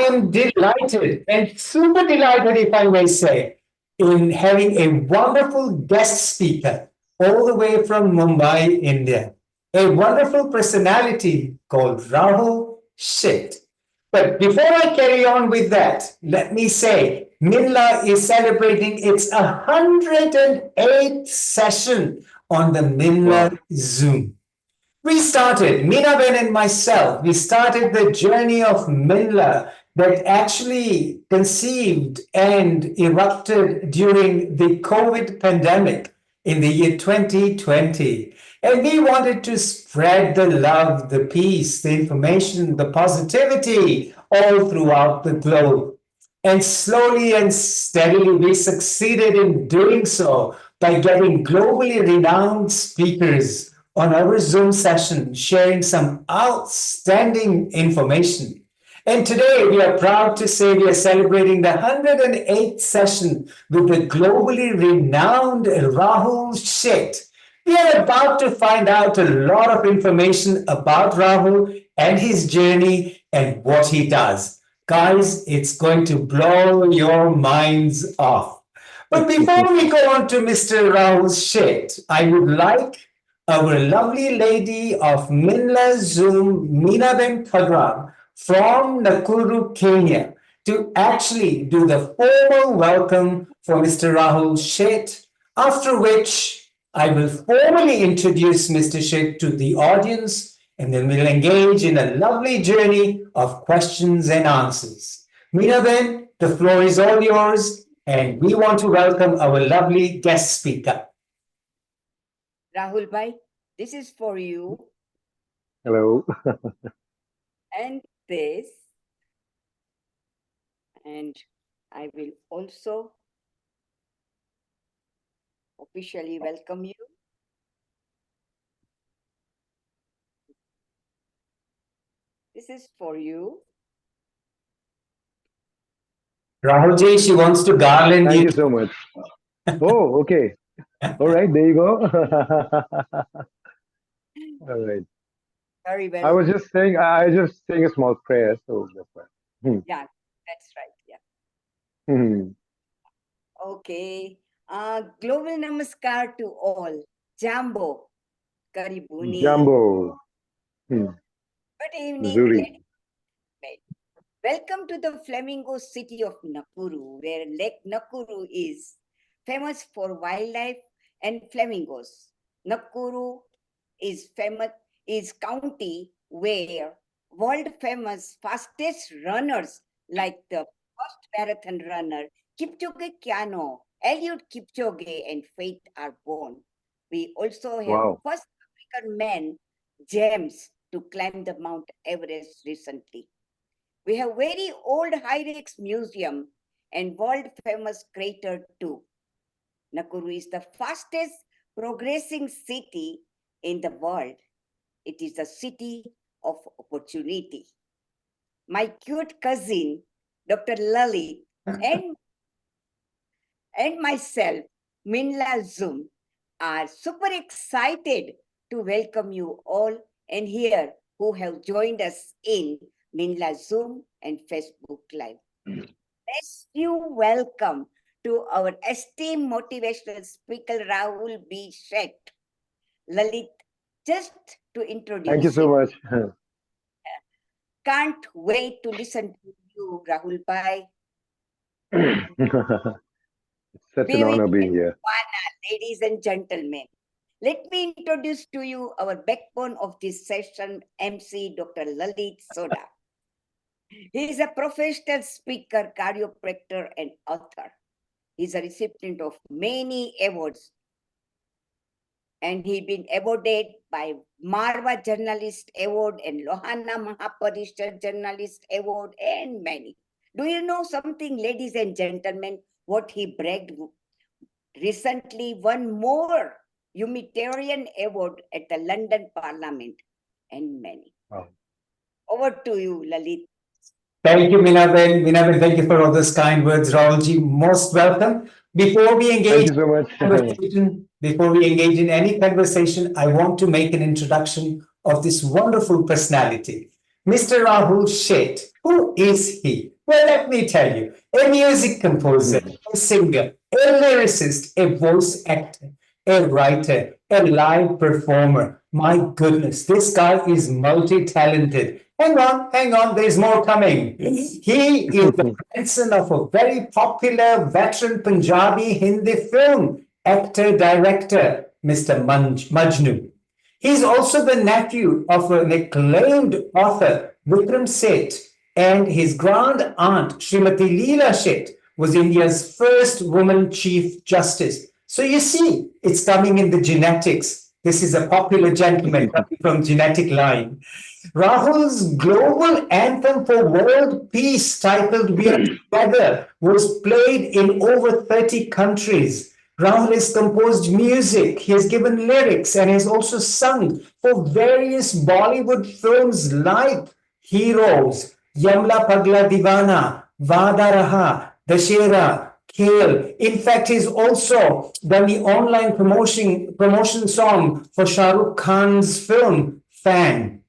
am delighted and super delighted, if I may say, in having a wonderful guest speaker all the way from Mumbai, India. A wonderful personality called Rahul Sheth. But before I carry on with that, let me say Minla is celebrating its 108th session on the Minla Zoom. We started, Minaben and myself, we started the journey of Minla that actually conceived and erupted during the COVID pandemic in the year 2020. And we wanted to spread the love, the peace, the information, the positivity all throughout the globe. And slowly and steadily, we succeeded in doing so by getting globally renowned speakers on our Zoom session, sharing some outstanding information. And today we are proud to say we are celebrating the 108th session with the globally renowned Rahul Sheth. We are about to find out a lot of information about Rahul and his journey and what he does. Guys, it's going to blow your minds off. But before we go on to Mr. Rahul Sheth, I would like our lovely lady of Minla Zoom, Meenaben Khagram, from Nakuru, Kenya, to actually do the formal welcome for Mr. Rahul Sheth, after which I will formally introduce Mr. Sheth to the audience, and then we'll engage in a lovely journey of questions and answers. Meenaben, the floor is all yours, and we want to welcome our lovely guest speaker. Rahul Bhai, this is for you. Hello. And this. And I will also officially welcome you. This is for you. Rahulji, she wants to garland Thank you. you so much. Oh, okay. All right, there you go. All right. Very well. I was just saying a small prayer, so that's fine. Yeah, that's right. Yeah. Hmm. Okay. Global namaskar to all. Jambo. Karibuni. Jumbo. Good evening. Zuri. Welcome to the flamingo city of Nakuru, where Lake Nakuru is famous for wildlife and flamingos. Nakuru is county where world famous fastest runners like the first marathon runner Kipchoge Keino, Eliud Kipchoge, and Faith are born. We also have first African man James to climb the Mount Everest recently. We have very old Hyrex Museum and world-famous crater too. Nakuru is the fastest progressing city in the world. It is a city of opportunity. My cute cousin, Dr. Lalit, and myself, Minla Zoom, are super excited to welcome you all and here who have joined us in Minla Zoom and Facebook Live. Let's you welcome to our esteemed motivational speaker, Rahul B. Sheth. Lalit, just to introduce Thank you so much. Can't wait to listen to you, Rahul Bhai. It's such an honor being here. Ladies and gentlemen, let me introduce to you our backbone of this session, MC Dr. Lalit Soda. He is a professional speaker, chiropractor, and author. He is a recipient of many awards, and he been awarded by Marwa Journalist Award and Lohana Mahaparishad Journalist Award and many. Do you know something, ladies and gentlemen, what he bragged? Recently won more humanitarian award at the London Parliament and many. Wow. Over to you, Lalit. Thank you, Minaben. Minaben, thank you for all those kind words. Rahulji, most welcome. Before we engage Thank you so much. before we engage in any conversation, I want to make an introduction of this wonderful personality. Mr. Rahul Sheth. Who is he? Well, let me tell you, a music composer, Mhm. a singer, a lyricist, a voice actor, a writer, a live performer. My goodness, this guy is multi-talented. Hang on, there's more coming. He is the grandson of a very popular veteran Punjabi Hindi film actor director, Mr. Majnu. He's also the nephew of an acclaimed author, Vikram Seth, and his grand aunt, Srimati Leela Seth, was India's first woman Chief Justice. So you see, it's coming in the genetics. This is a popular gentleman coming from genetic line. Rahul's global anthem for world peace, titled We Are Together, was played in over 30 countries. Rahul has composed music, he has given lyrics, and has also sung for various Bollywood films like Heroes, Yamla Pagla Divana, Vada Raha, Dashera, Khel. In fact, he's also done the online promotion song for Shah Rukh Khan's film Fan.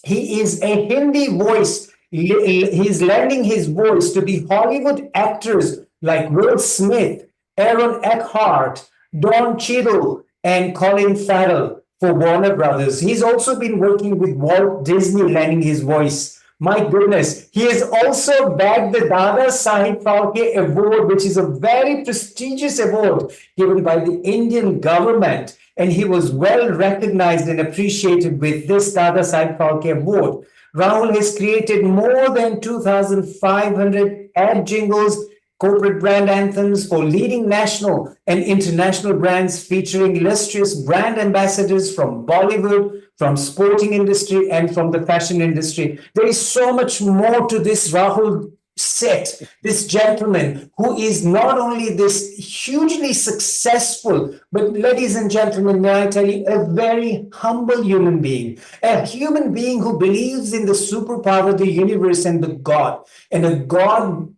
He is a Hindi voice. He's lending his voice to the Hollywood actors like Will Smith, Aaron Eckhart, Don Cheadle, and Colin Farrell for Warner Brothers. He's also been working with Walt Disney, lending his voice. My goodness, he has also bagged the Dada Sahib Phalke Award, which is a very prestigious award given by the Indian government. And he was well recognized and appreciated with this Dada Sahib Phalke Award. Rahul has created more than 2,500 ad jingles, corporate brand anthems for leading national and international brands, featuring illustrious brand ambassadors from Bollywood, from sporting industry, and from the fashion industry. There is so much more to this Rahul Seth, this gentleman who is not only this hugely successful, but ladies and gentlemen, may I tell you, a very humble a human being who believes in the superpower, the universe, and the God, and a God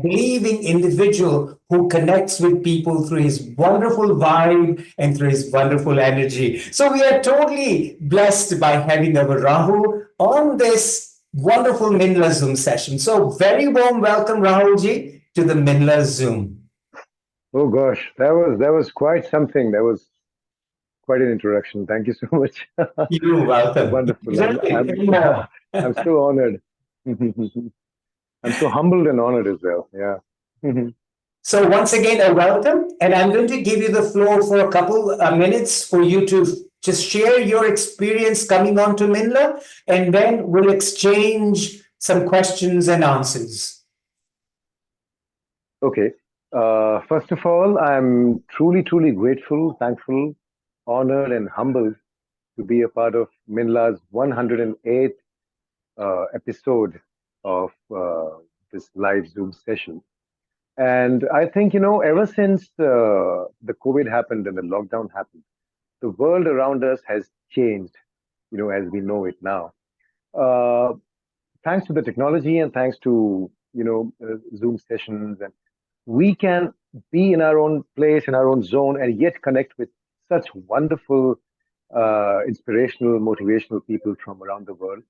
believing individual who connects with people through his wonderful vibe and through his wonderful energy. So we are totally blessed by having our Rahul on this wonderful Minla Zoom session. So very warm welcome, Rahul ji, to the Minla Zoom. Oh gosh, that was quite something. That was quite an introduction. Thank you so much. You're welcome. Wonderful. Exactly. I'm And more. I'm so honored. I'm so humbled and honored as well. Yeah. So once again, a welcome, and I'm going to give you the floor for a couple minutes for you to just share your experience coming on to Minla, and then we'll exchange some questions and answers. Okay. First of all, I'm truly, truly grateful, thankful, honored, and humbled to be a part of Minla's 108th episode of this live Zoom session. And I think, ever since the COVID happened and the lockdown happened, the world around us has changed, as we know it now. Uh, Thanks to the technology and thanks to, Zoom sessions, and we can be in our own place, in our own zone, and yet connect with such wonderful, inspirational, motivational people from around the world.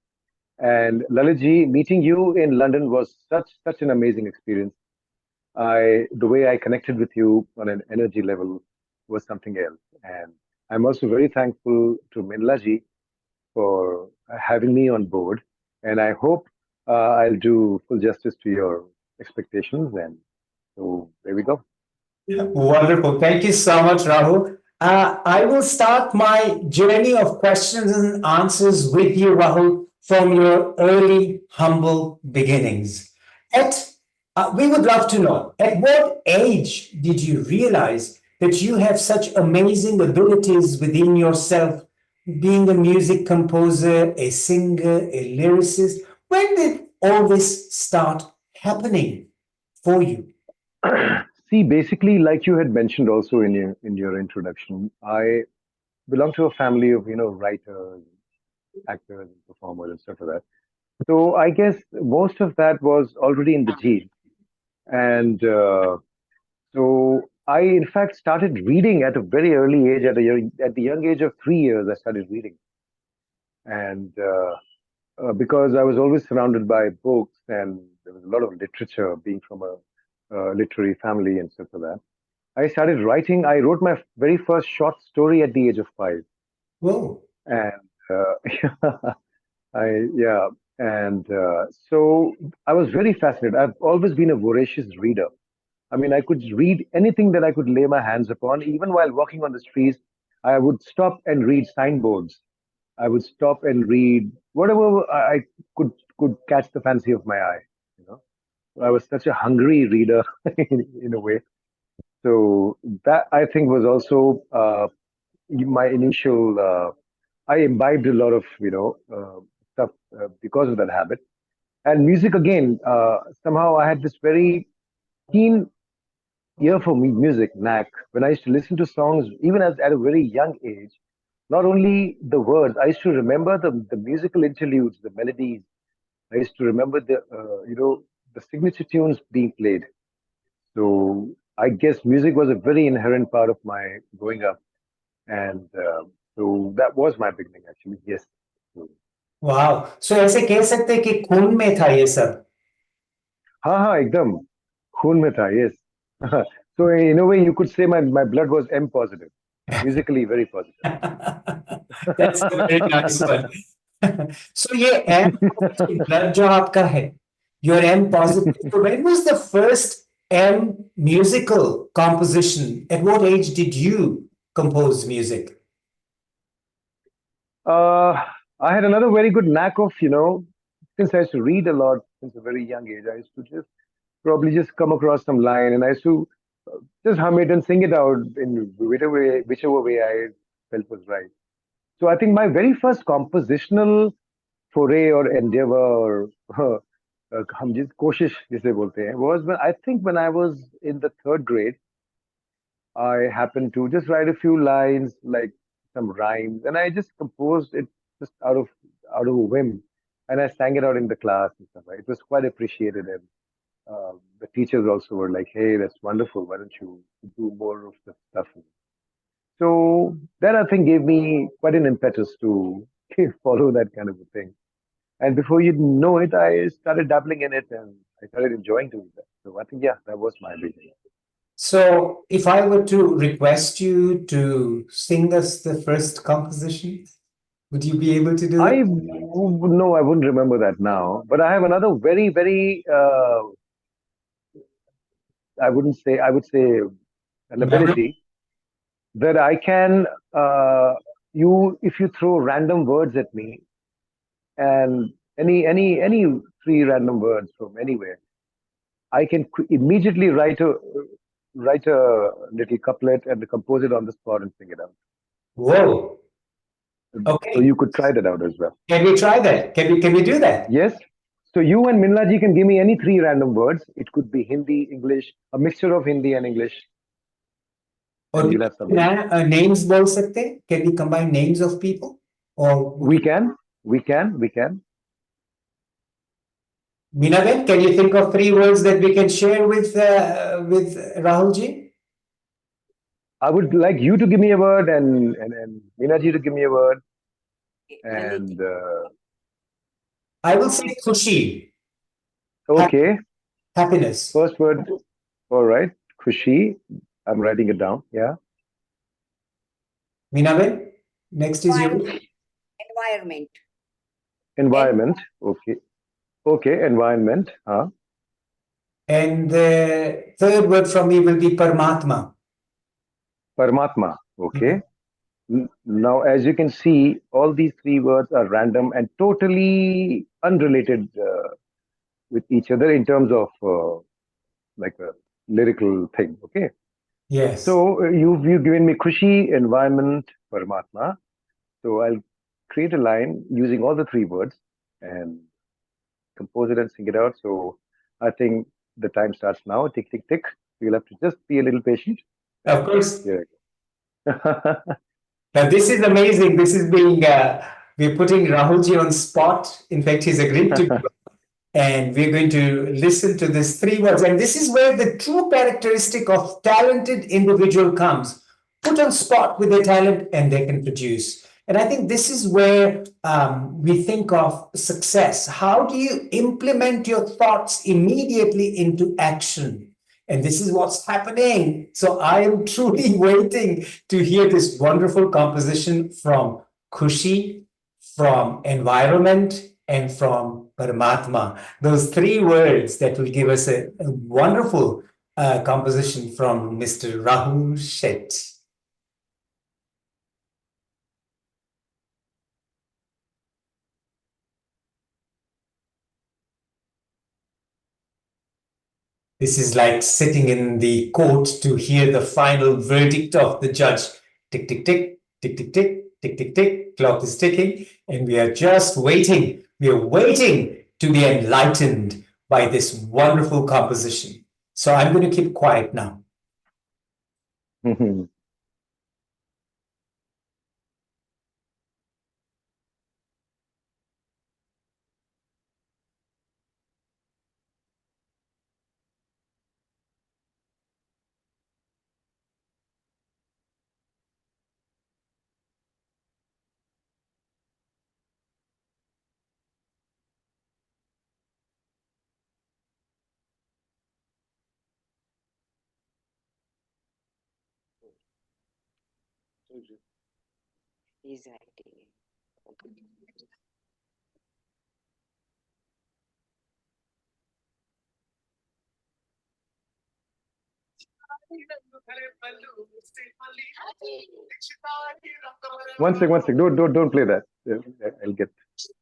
And Lalitji, meeting you in London was such an amazing experience. The way I connected with you on an energy level was something else. And I'm also very thankful to Minlaji for having me on board. And I hope I'll do full justice to your expectations. And so there we go. Wonderful. Thank you so much, Rahul. I will start my journey of questions and answers with you, Rahul, from your early, humble beginnings. We would love to know, at what age did you realize that you have such amazing abilities within yourself, being a music composer, a singer, a lyricist? When did all this start happening for you? See, basically, like you had mentioned also in your introduction, I belong to a family of writers, actors, and performers and stuff like that. So I guess most of that was already in the gene, and so I in fact started reading at a very early age. At the young age of 3 years, I started reading, and because I was always surrounded by books and there was a lot of literature, being from a literary family and stuff like that. I started writing. I wrote my very first short story at the age of 5, Whoa. and yeah, and so I was very fascinated. I've always been a voracious reader. I mean, I could read anything that I could lay my hands upon. Even while walking on the streets, I would stop and read signboards. I would stop and read whatever I could catch the fancy of my eye. You know, I was such a hungry reader in a way. So that I think was also my initial. I imbibed a lot of stuff because of that habit. And music again. Somehow I had this very keen ear for music knack when I used to listen to songs, even as at a very young age. Not only the words, I used to remember the musical interludes, the melodies. I used to remember the signature tunes being played. So I guess music was a very inherent part of my growing up, and so that was my beginning actually. Yes. So, वाह सो ऐसे कह सकते हैं कि खून में था ये सब हाँ हाँ एकदम खून में था. Yes. So in a way you could say my blood was M positive, musically very positive. That's a very nice one. So ये M positive blood जो आपका है, your M positive. So when was the first M musical composition? At what age did you compose music? I had another very good knack of, since I used to read a lot since a very young age, I used to just come across some line and I used to just hum it and sing it out in whichever way I felt was right. So I think my very first compositional foray or endeavor or हम जिस कोशिश जिसे बोलते हैं was when I was in the 3rd grade. I happened to just write a few lines, like some rhymes, and I just composed it just out of a whim, and I sang it out in the class and stuff. Right? It was quite appreciated, and the teachers also were like, "Hey, that's wonderful. Why don't you do more of the stuff?" So that I think gave me quite an impetus to follow that kind of a thing. And before you know it, I started dabbling in it, and I started enjoying doing that. So I think yeah, that was my beginning. So if I were to request you to sing us the first composition, would you be able to do that? No, I wouldn't remember that now. But I have another very, very, I would say an ability that I can, if you throw random words at me and any 3 random words from anywhere, I can immediately write a little couplet and compose it on the spot and sing it out. Whoa. So Okay. you could try that out as well. Can we try that? Can we do that? Yes. So you and Minla ji can give me any 3 random words. It could be Hindi, English, a mixture of Hindi and English. Or you'll have some names बोल सकते हैं? Can we combine names of people? Or we can. Minaben, can you think of 3 words that we can share with Rahul ji? I would like you to give me a word and Meena ji to give me a word. And I will say khushi. okay. Happiness. First word. All right. Khushi. I'm writing it down. Yeah. Minaben, next is you. Environment. Environment. Okay. Okay. Environment. Huh? And the 3rd word from me will be Paramatma. Paramatma. Okay. Now, as you can see, all these 3 words are random and totally unrelated with each other in terms of like a lyrical thing. Okay. Yes. So you've given me Khushi, environment, Paramatma. So I'll create a line using all the 3 words and compose it and sing it out. So I think the time starts now. Tick, tick, tick. You'll have to just be a little patient. Of course. Here Now this is amazing. This is being, we're putting Rahulji on spot. In fact, he's agreed to go. And we're going to listen to these 3 words. And this is where the true characteristic of talented individual comes. Put on spot with their talent and they can produce. And I think this is where we think of success. How do you implement your thoughts immediately into action? And this is what's happening. So I am truly waiting to hear this wonderful composition from Khushi, from environment, and from Paramatma. Those three words that will give us a wonderful composition from Mr. Rahul Shet. This is like sitting in the court to hear the final verdict of the judge. Tick, tick, tick, tick, tick, tick, tick, tick, tick. Clock is ticking, and we are just waiting. We are waiting to be enlightened by this wonderful composition. So I'm going to keep quiet now. He's writing. One sec. Don't play that. I'll get.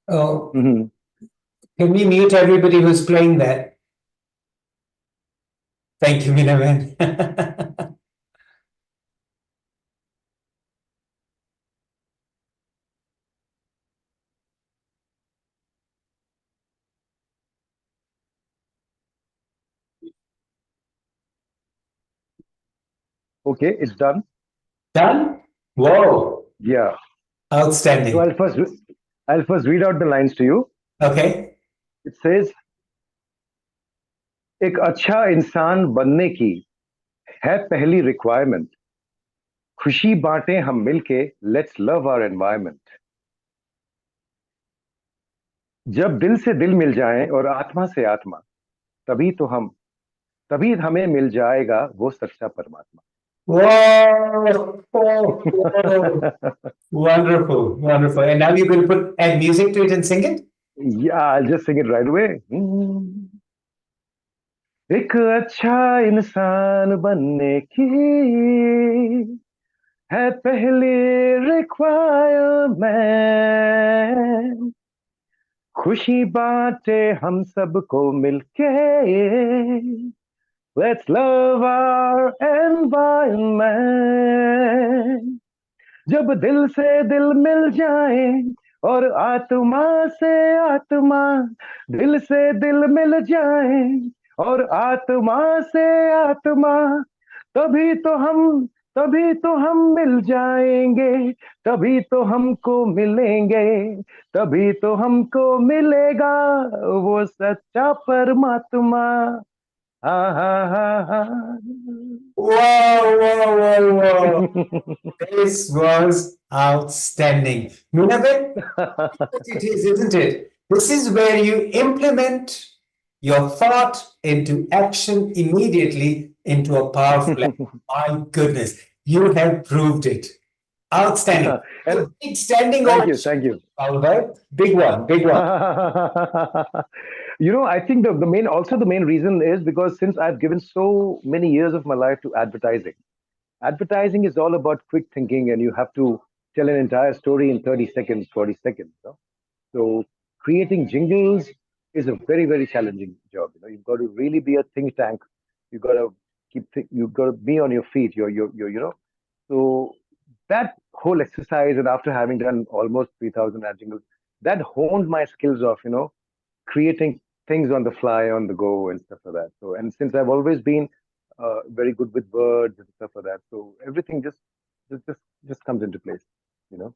Oh, can we mute everybody who's playing that? Thank you, Minaman. Okay, it's done. Done? Whoa. Yeah. Outstanding. So I'll first read out the lines to you. Okay. It says, एक अच्छा इंसान बनने की है पहली requirement, खुशी बांटें हम मिलके, लेट्स लव आवर एनवायरनमेंट. जब दिल से दिल मिल जाए और आत्मा से आत्मा, तभी हमें मिल जाएगा वो सच्चा परमात्मा. Whoa. Wonderful, wonderful. And now you're going to add music to it and sing it? Yeah, I'll just sing it right away. एक अच्छा इंसान बनने की है पहली रिक्वायरमेंट, खुशी बांटे हम सबको मिलके, लेट्स लव आवर एनवायरनमेंट. जब दिल से दिल मिल जाए और आत्मा से आत्मा, दिल से दिल मिल जाए और आत्मा से आत्मा, तभी तो हम मिल जाएंगे, तभी तो हमको मिलेंगे, तभी तो हमको मिलेगा वो सच्चा परमात्मा. Whoa. This was outstanding. Munabet, it is, isn't it? This is where you implement your thought into action immediately into a powerful action. My goodness, you have proved it. Outstanding. Big standing Thank you. All right. Big one. I think the main reason is because since I've given so many years of my life to advertising is all about quick thinking, and you have to tell an entire story in 30 seconds, 40 seconds. So creating jingles is a very, very challenging job. You've got to really be a think tank. You've got to you've got to be on your feet. So that whole exercise, and after having done almost 3,000 ad jingles, that honed my skills of, creating things on the fly, on the go, and stuff like that. So, and since I've always been very good with words and stuff like that, so everything just comes into place. You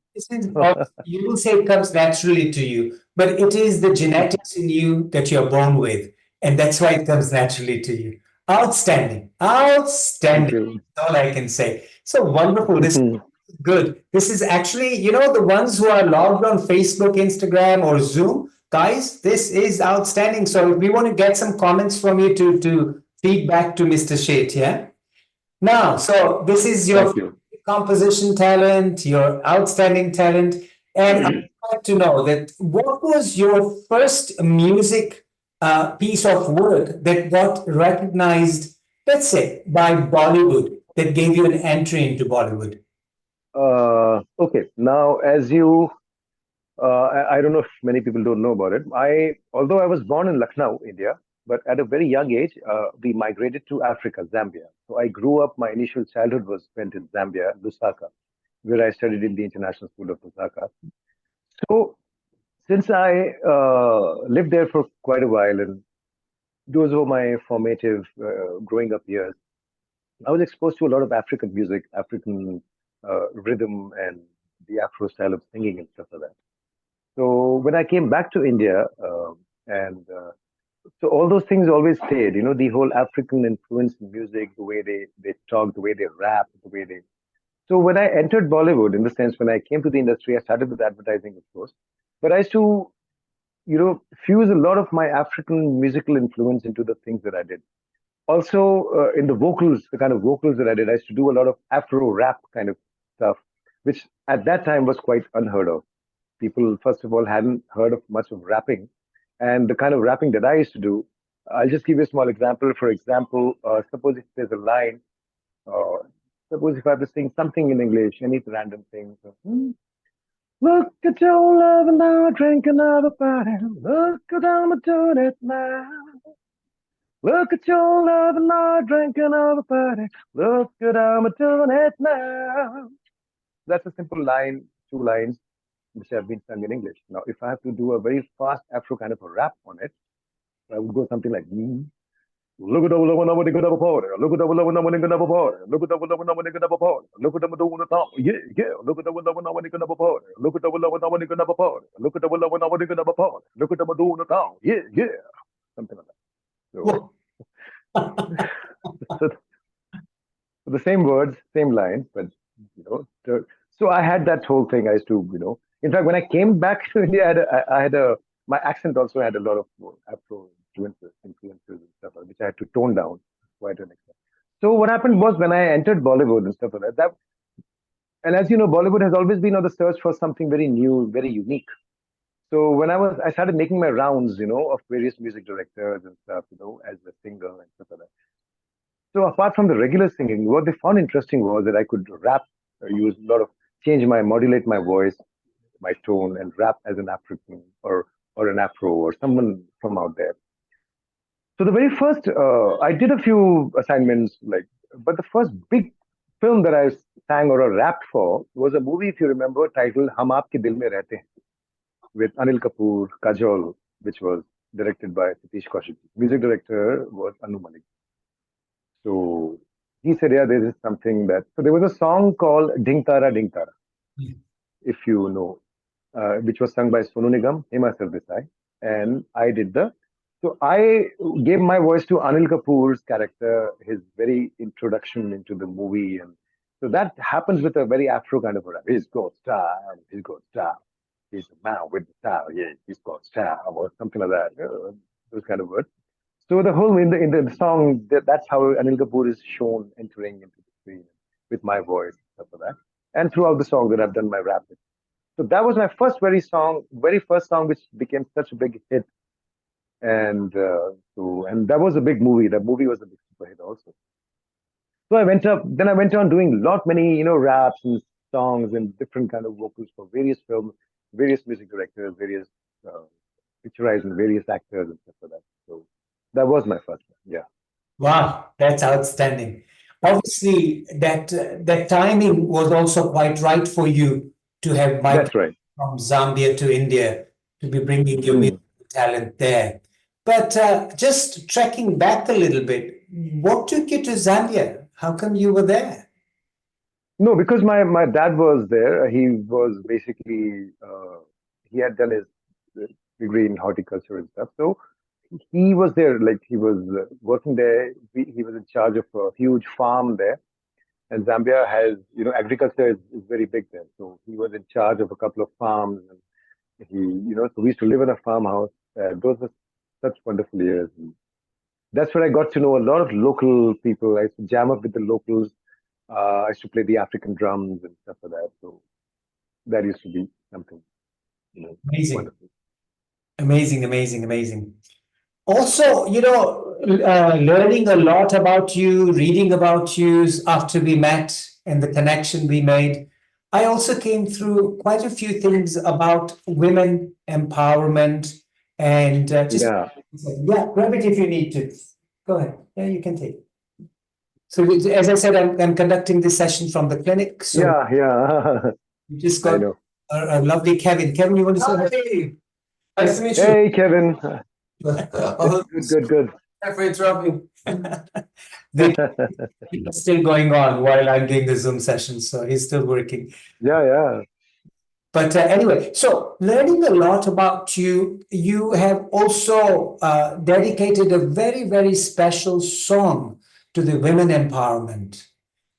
will say it comes naturally to you, but it is the genetics in you that you're born with, and that's why it comes naturally to you. Outstanding. That's all I can say. So wonderful. This Good. This is actually, the ones who are logged on Facebook, Instagram, or Zoom, guys, this is outstanding. So we want to get some comments from you to feedback to Mr. Sheth, yeah? Now, so this is your Thank you. composition talent, your outstanding talent. And I'd like to know that what was your first music piece of work that got recognized, let's say, by Bollywood, that gave you an entry into Bollywood? Okay, now as you, I don't know if many people don't know about it. Although I was born in Lucknow, India, but at a very young age, we migrated to Africa, Zambia. So I grew up. My initial childhood was spent in Zambia, Lusaka, where I studied in the International School of Lusaka. So since I lived there for quite a while, and those were my formative growing up years, I was exposed to a lot of African music, African rhythm, and the Afro style of singing and stuff like that. So when I came back to India, and so all those things always stayed. The whole African influence in music, the way they talk, the way they rap, the way they. So when I entered Bollywood, in the sense when I came to the industry, I started with advertising, of course, but I used to fuse a lot of my African musical influence into the things that I did. Also, in the vocals, the kind of vocals that I did, I used to do a lot of Afro rap kind of stuff, which at that time was quite unheard of. People, first of all, hadn't heard of much of rapping, and the kind of rapping that I used to do. I'll just give you a small example. For example, suppose if there's a line, uh, suppose if I was saying something in English, any random thing. So, look at your love and now drinking another party. Look at I'm doing it now. Look at your love and now drinking another party. Look at I'm doing it now. That's a simple line, two lines, which have been sung in English. Now, if I have to do a very fast Afro kind of a rap on it, I would go something like, look at the love and nobody could have a party. Look at the love and nobody could have a party. Look at the love and nobody could have a party. Look at them doing the town. Yeah, yeah. Look at the love and nobody could have a party. Look at the love and nobody could have a party. Look at the love and nobody could have a party. Look at them doing the town. Yeah, yeah. Something like that. So, so the same words, same lines, but so I had that whole thing. I used to, in fact, when I came back to India, I had a, my accent also had a lot of Afro influences and stuff, which I had to tone down quite an extent. So what happened was when I entered Bollywood and stuff like that, and as you know, Bollywood has always been on the search for something very new, very unique. So when I started making my rounds, of various music directors and stuff, as a singer and stuff like that. So apart from the regular singing, what they found interesting was that I could rap, use a lot of change my modulate my voice, my tone, and rap as an African or an Afro or someone from out there. So the very first, I did a few assignments, but the first big film that I sang or rapped for was a movie, if you remember, titled "Hum Aapke Dil Mein Rehte Hain" with Anil Kapoor, Kajol, which was directed by Satish Kaushik. Music director was Anu Malik. So he said, yeah, there is something that. So there was a song called Ding Tara, if you know, which was sung by Sonu Nigam, Hema Sardesai, and I did the. So I gave my voice to Anil Kapoor's character, his very introduction into the movie, and so that happens with a very Afro kind of a rap. He's got style, he's got style, he's a man with the style, yeah, he's got style, or something like that. Those kind of words. So the whole in the song that's how Anil Kapoor is shown entering into the screen with my voice stuff like that. And throughout the song that I've done my rap with. So that was my very first song which became such a big hit. And that was a big movie. That movie was a big super hit also. So then I went on doing lot many raps and songs and different kind of vocals for various films, various music directors, various uh, picturizing various actors and stuff like that. So that was my first one. Yeah. Wow, that's outstanding. Obviously, that timing was also quite right for you to have That's migrated right. from Zambia to India to be bringing your Mm. musical talent there. But just tracking back a little bit, what took you to Zambia? How come you were there? No, because my dad was there. He was basically he had done his degree in horticulture and stuff. So he was there, like he was working there. He was in charge of a huge farm there. And Zambia has, agriculture is very big there. So he was in charge of a couple of farms, and so we used to live in a farmhouse. Those were such wonderful years. And that's where I got to know a lot of local people. I used to jam up with the locals. I used to play the African drums and stuff like that. So that used to be something, Amazing, wonderful. amazing, amazing, amazing. Also, learning a lot about you, reading about you after we met and the connection we made. I also came through quite a few things about women empowerment and just, Yeah, yeah, grab it if you need to. Go ahead. Yeah, you can take it. So, as I said, I'm conducting this session from the clinic. So, yeah, yeah. we just I got know. a lovely Kevin. Kevin, you want to say hey? Nice to meet you. Hey, Kevin. Oh, Good, good, good. sorry for interrupting. The it's still going on while I'm doing the Zoom session, so he's still working. Yeah, yeah. But anyway, so learning a lot about you, you have also dedicated a very, very special song to the women empowerment,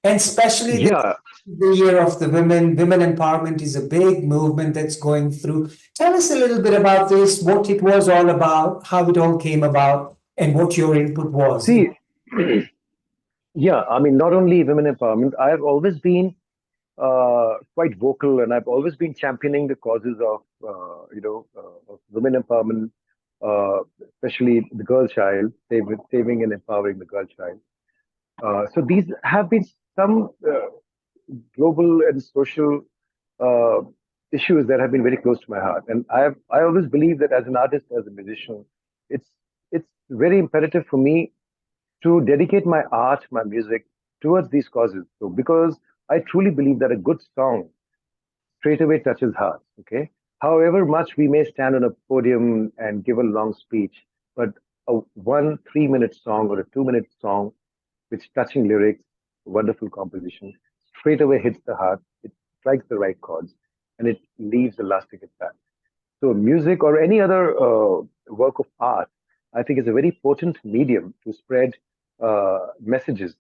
and especially Yeah. the year of the women. Women empowerment is a big movement that's going through. Tell us a little bit about this, what it was all about, how it all came about, and what your input was. See, yeah, I mean, not only women empowerment, I've always been quite vocal, and I've always been championing the causes of women empowerment, especially the girl child, saving and empowering the girl child. So these have been some global and social uh, issues that have been very close to my heart. And I always believe that as an artist, as a musician, it's it's very imperative for me to dedicate my art, my music towards these causes. So because I truly believe that a good song straight away touches hearts. Okay. However much we may stand on a podium and give a long speech, but a 1 3 minute song or a 2 minute song with touching lyrics, wonderful composition, straight away hits the heart. It strikes the right chords, and it leaves a lasting impact. So, music or any other work of art, I think, is a very potent medium to spread messages,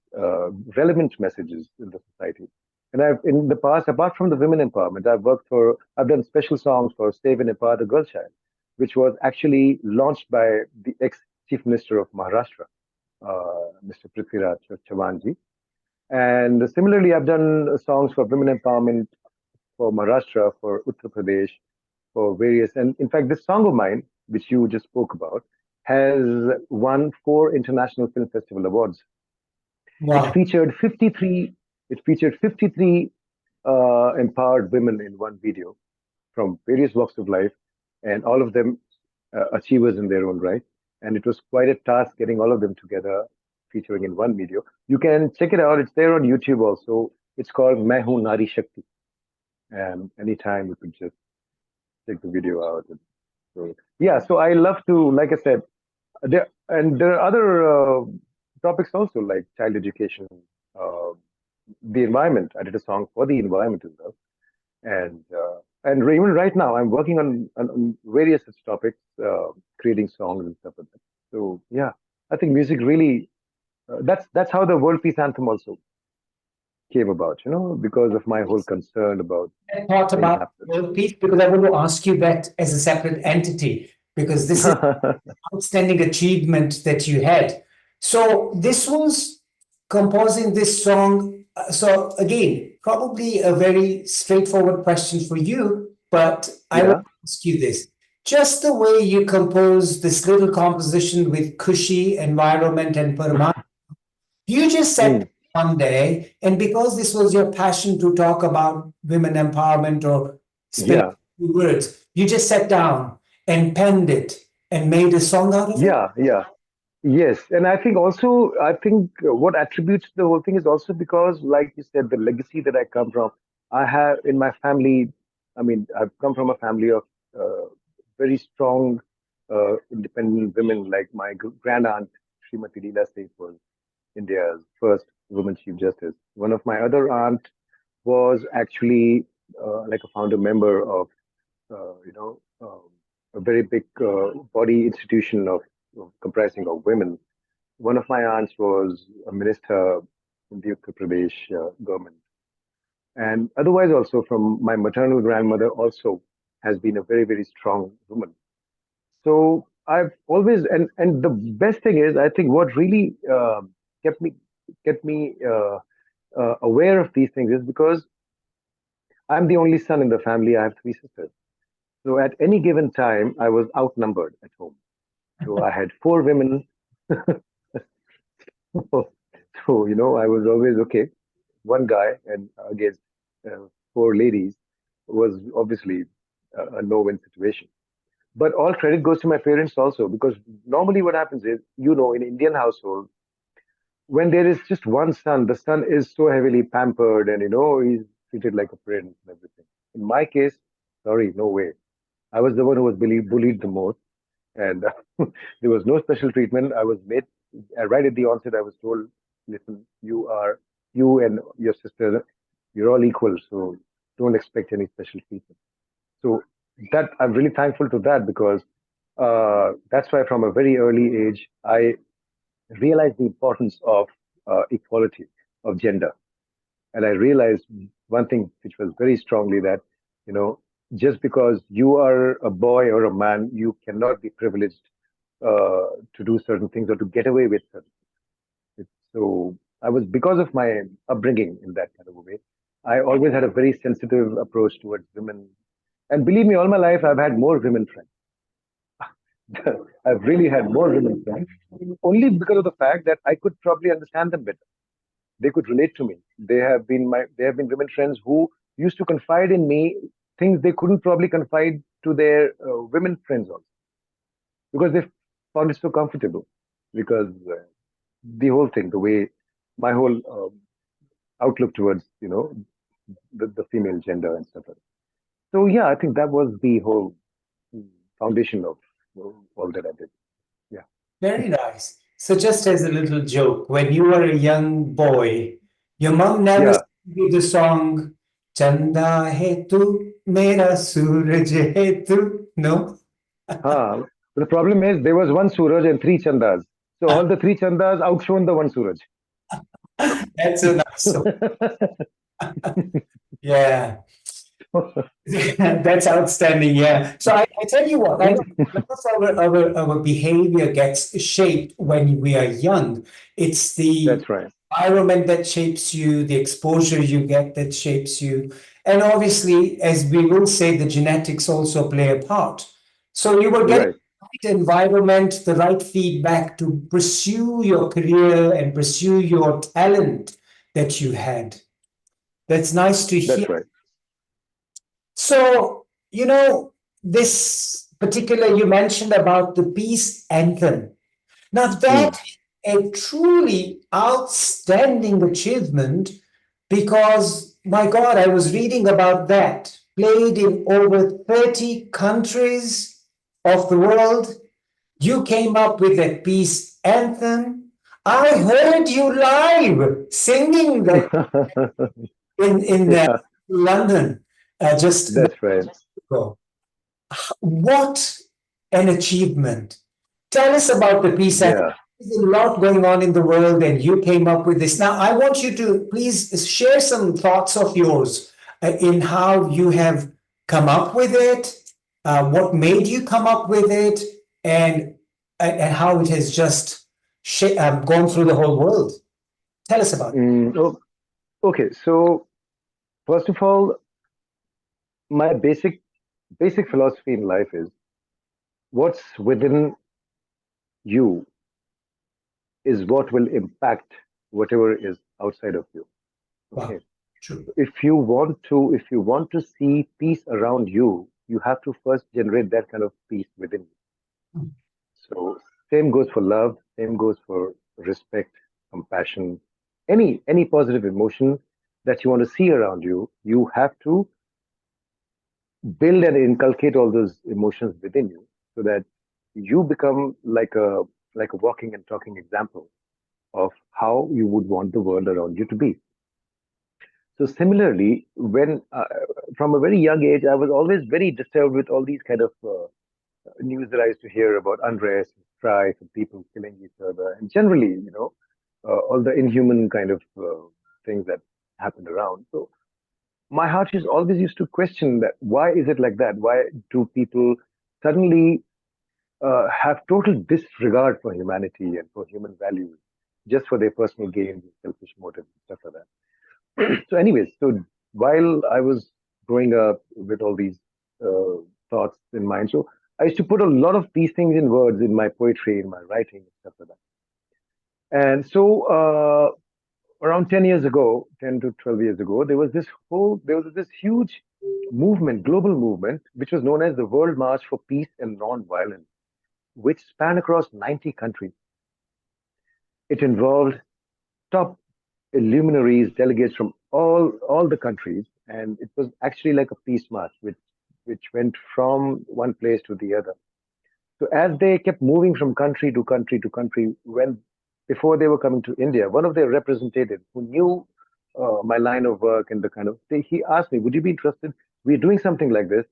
relevant messages in the society. And I've, in the past, apart from the women empowerment, I've done special songs for Save and Empower the Girl Child, which was actually launched by the ex Chief Minister of Maharashtra, Mr. Prithviraj Chavanji. And similarly, I've done songs for women empowerment for Maharashtra, for Uttar Pradesh, for various. And in fact, this song of mine, which you just spoke about, has won 4 international film festival awards. It Wow. featured 53. It featured 53 empowered women in one video from various walks of life, and all of them achievers in their own right. And it was quite a task getting all of them together, featuring in one video. You can check it out. It's there on YouTube also. It's called Main Hoon Nari Shakti. And anytime you could just check the video out. So yeah, so I love to, like I said, there are other topics also like child education, uh, the environment. I did a song for the environment as well, and even right now I'm working on various such topics, creating songs and stuff like that. So yeah, I think music really that's how the World Peace Anthem also came about. Because of my whole concern about I thought things about world peace because I want to ask you that as a separate entity, because this is happening. outstanding achievement that you had. So this was composing this song. So again, probably a very straightforward question for you, but I will Yeah, ask you this. Just the way you compose this little composition with Kushi, environment, and Parama, you just sat mm, one day, and because this was your passion to talk about women empowerment or spell yeah. few words, you just sat down and penned it and made a song out of it? Yeah, yeah, yes. And I think what attributes the whole thing is also because, like you said, the legacy that I come from, I have in my family. I mean, I've come from a family of very strong, independent women. Like my grand aunt, Srimati Leela Seth, was India's first woman chief justice. One of my other aunt was actually like a founder member of a very big body institution of comprising of women. One of my aunts was a minister in the Uttar Pradesh government. And otherwise, also from my maternal grandmother, also has been a very, very strong woman. So I've always, and the best thing is, I think what really kept me kept me aware of these things is because I'm the only son in the family. I have three sisters. So at any given time, I was outnumbered at home. So I had four women. So, I was always okay. One guy and against four ladies was obviously a no-win situation. But all credit goes to my parents also, because normally what happens is, in Indian household, when there is just one son, the son is so heavily pampered and, he's treated like a prince and everything. In my case, sorry, no way. I was the one who was bullied the most, and there was no special treatment. I was made right at the onset. I was told, "Listen, you and your sister, you're all equal, so don't expect any special treatment." So that I'm really thankful to that, because that's why from a very early age I realized the importance of equality of gender, and I realized one thing which was very strongly that, you know, just because you are a boy or a man, you cannot be privileged to do certain things or to get away with certain things. So I was, because of my upbringing in that kind of a way, I always had a very sensitive approach towards women. And believe me, all my life I've had more women friends. I've really had more women friends, only because of the fact that I could probably understand them better. They could relate to me. They have been women friends who used to confide in me things they couldn't probably confide to their women friends also, because they found it so comfortable. Because the whole thing, the way my whole outlook towards the female gender and stuff like that. So yeah, I think that was the whole foundation of all that I did. Yeah. Very nice. So just as a little joke, when you were a young boy, your mom never Yeah. sang you the song Chanda hai tu, mera suraj hai tu. No? The problem is there was one Suraj and three Chandas. So all the three Chandas outshone the one Suraj. That's a nice song. Yeah. That's outstanding. Yeah. So I tell you what, I know a lot of our behavior gets shaped when we are young. It's the That's right. environment that shapes you, the exposure you get that shapes you. And obviously, as we will say, the genetics also play a part. So you were getting Right. the right environment, the right feedback to pursue your career and pursue your talent that you had. That's nice to hear. That's right. So, this particular you mentioned about the peace anthem. Now, Mm. that a truly outstanding achievement because, my God, I was reading about that. Played in over 30 countries of the world. You came up with that peace anthem. I heard you live singing that in Yeah, London just that's right. ago. What an achievement. Tell us about the peace anthem. Yeah. There's a lot going on in the world, and you came up with this. Now, I want you to please share some thoughts of yours in how you have come up with it, what made you come up with it, and how it has just gone through the whole world. Tell us about it. Oh, okay. So first of all, my basic philosophy in life is, what's within you is what will impact whatever is outside of you. Wow, Okay. true. If you want to see peace around you, you have to first generate that kind of peace within you. Mm. So same goes for love, same goes for respect, compassion, any positive emotion that you want to see around you. You have to build and inculcate all those emotions within you, so that you become like a walking and talking example of how you would want the world around you to be. So similarly, when from a very young age, I was always very disturbed with all these kind of news that I used to hear about unrest, strife, and people killing each other, and generally, all the inhuman kind of things that happened around. So my heart is always used to question that why is it like that? Why do people suddenly have total disregard for humanity and for human values just for their personal gains, selfish motives, and stuff like that? So, anyways, so while I was growing up with all these thoughts in mind, so I used to put a lot of these things in words in my poetry, in my writing, and stuff like that. And so, around 10 years ago, 10 to 12 years ago, there was this huge movement, global movement, which was known as the World March for Peace and Non-Violence, which spanned across 90 countries. It involved top luminaries, delegates from all the countries, and it was actually like a peace march, which went from one place to the other. So as they kept moving from country to country to country, when before they were coming to India, one of their representatives who knew my line of work and the kind of he asked me, "Would you be interested? We're doing something like this,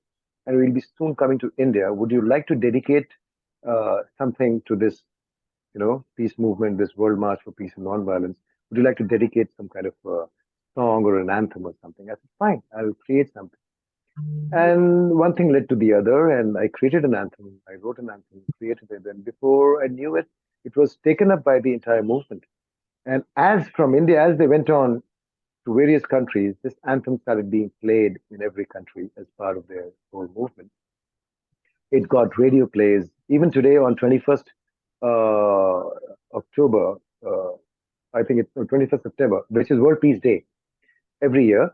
and we'll be soon coming to India. Would you like to dedicate something to this, peace movement, this World March for Peace and Non-Violence? Would you like to dedicate some kind of song or an anthem or something?" I said, "Fine, I'll create something." And one thing led to the other, and I created an anthem. I wrote an anthem, created it, and before I knew it, it was taken up by the entire movement. And as from India, as they went on to various countries, this anthem started being played in every country as part of their whole movement. It got radio plays. Even today, on 21st October, I think it's 21st September, which is World Peace Day. Every year,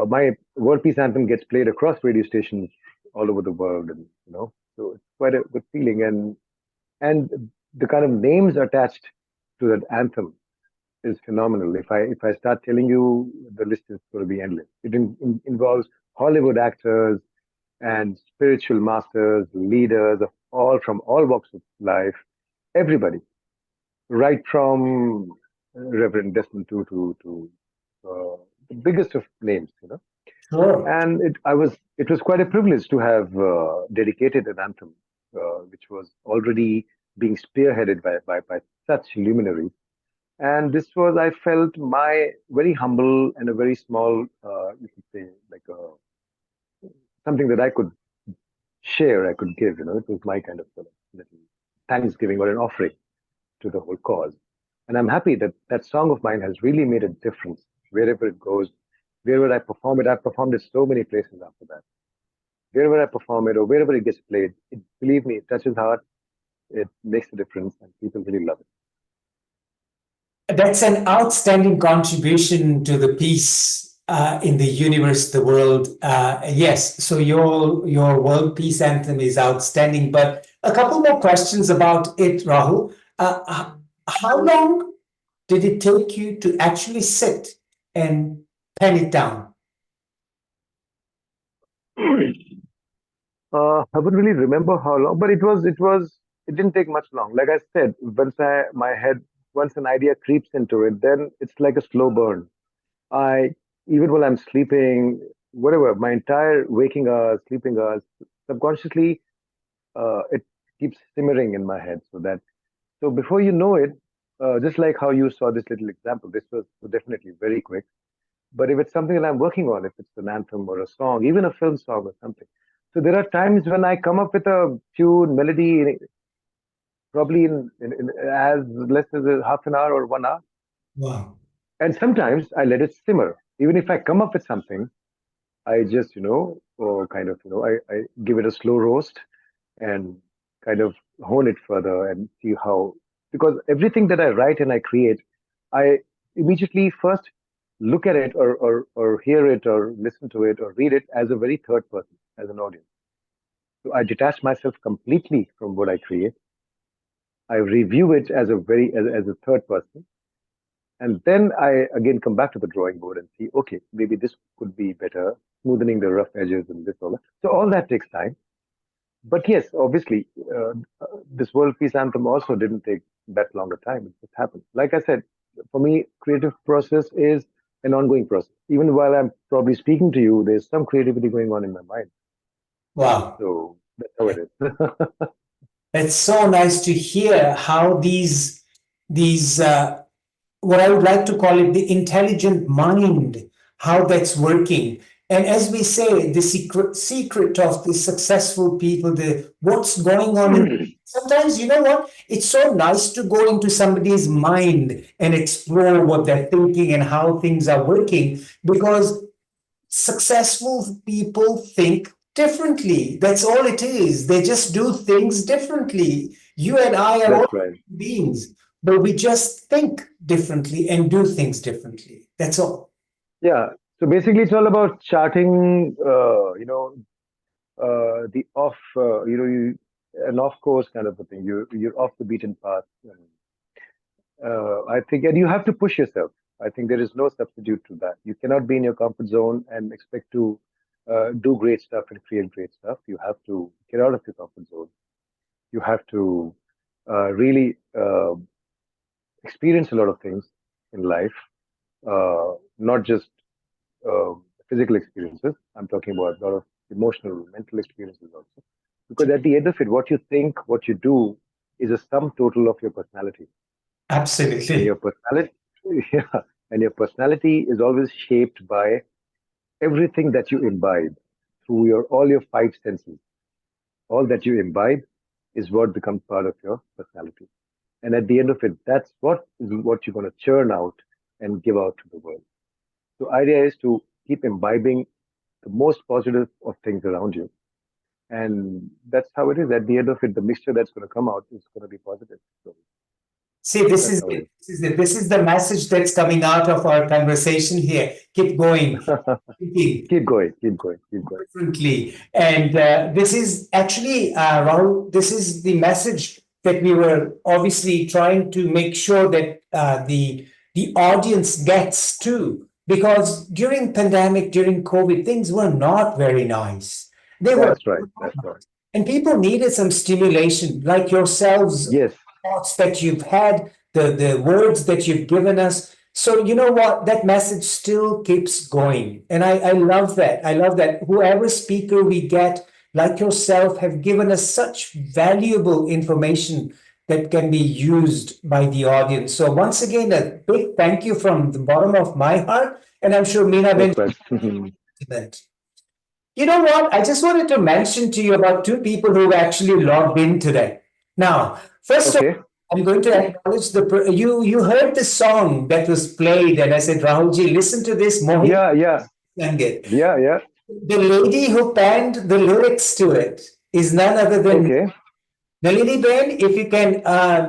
my World Peace Anthem gets played across radio stations all over the world, and so it's quite a good feeling. And the kind of names attached to that anthem is phenomenal. If I start telling you, the list is going to be endless. It involves Hollywood actors and spiritual masters, leaders of from all walks of life, everybody, right from Reverend Desmond Tutu to the biggest of names, Sure. And it was quite a privilege to have dedicated an anthem, which was already being spearheaded by such luminaries. And this was, I felt, my very humble and a very small, you could say, like something that I could share, I could give. It was my kind of little thanksgiving or an offering to the whole cause. And I'm happy that that song of mine has really made a difference wherever it goes, wherever I perform it. I've performed it so many places after that. Wherever I perform it or wherever it gets played, believe me, it touches heart, it makes a difference, and people really love it. That's an outstanding contribution to the peace in the universe, the world. Yes, so your World Peace Anthem is outstanding. But a couple more questions about it, Rahul. How long did it take you to actually sit and pen it down? I wouldn't really remember how long, but it didn't take much long. Like I said, once an idea creeps into it, then it's like a slow burn. Even while I'm sleeping, whatever, my entire waking hours, sleeping hours, subconsciously, it keeps simmering in my head. So before you know it, just like how you saw this little example, this was definitely very quick. But if it's something that I'm working on, if it's an anthem or a song, even a film song or something, so there are times when I come up with a tune, melody, probably in as less as a half an hour or 1 hour. Wow. And sometimes I let it simmer. Even if I come up with something, I just, or kind of, I give it a slow roast and kind of hone it further and see how, because everything that I write and I create, I immediately first look at it or hear it or listen to it or read it as a very third person, as an audience. So I detach myself completely from what I create. I review it as a third person. And then I again come back to the drawing board and see, okay, maybe this could be better, smoothing the rough edges and this, all that. So all that takes time. But yes, obviously, this World Peace Anthem also didn't take that longer time. It just happened. Like I said, for me, creative process is an ongoing process. Even while I'm probably speaking to you, there's some creativity going on in my mind. Wow. So that's how it is. It's so nice to hear how these what I would like to call it the intelligent mind, how that's working. And as we say, the secret of the successful people, the what's going on in sometimes, you know what? It's so nice to go into somebody's mind and explore what they're thinking and how things are working, because successful people think differently. That's all it is. They just do things differently. You and I are all That's right. beings, but we just think differently and do things differently. That's all. Yeah. So basically, it's all about charting, the off, an off course kind of a thing. You're off the beaten path. And, I think, and you have to push yourself. I think there is no substitute to that. You cannot be in your comfort zone and expect to do great stuff and create great stuff. You have to get out of your comfort zone. You have to really experience a lot of things in life, not just uh, physical experiences. I'm talking about a lot of emotional, mental experiences also. Because at the end of it, what you think, what you do, is a sum total of your personality, and Absolutely. your personality, yeah, and your personality is always shaped by everything that you imbibe through your all your five senses. All that you imbibe is what becomes part of your personality. And at the end of it, that's what you're going to churn out and give out to the world. So idea is to keep imbibing the most positive of things around you. And that's how it is. At the end of it, the mixture that's going to come out is going to be positive. So See, this that's is how it it. This is it. This is the message that's coming out of our conversation here. Keep going, is. thinking Keep going, keep going, keep going. differently. And this is actually, Rahul, this is the message that we were obviously trying to make sure that the audience gets too. Because during pandemic, during COVID, things were not very nice. They were, That's right, that's right. and people needed some stimulation, like yourselves, Yes, thoughts that you've had, the words that you've given us. So you know what? That message still keeps going. And I love that. I love that whoever speaker we get, like yourself, have given us such valuable information that can be used by the audience. So once again, a big thank you from the bottom of my heart. And I'm sure Meena Ben that's right. that. You know what? I just wanted to mention to you about two people who actually logged in today. Now, first of Okay. all, I'm going to acknowledge you heard the song that was played, and I said, Rahulji, listen to this. Mohit Yeah, yeah, sang it. yeah, yeah. The lady who penned the lyrics to it is none other than Okay. Nalini Ben. If you can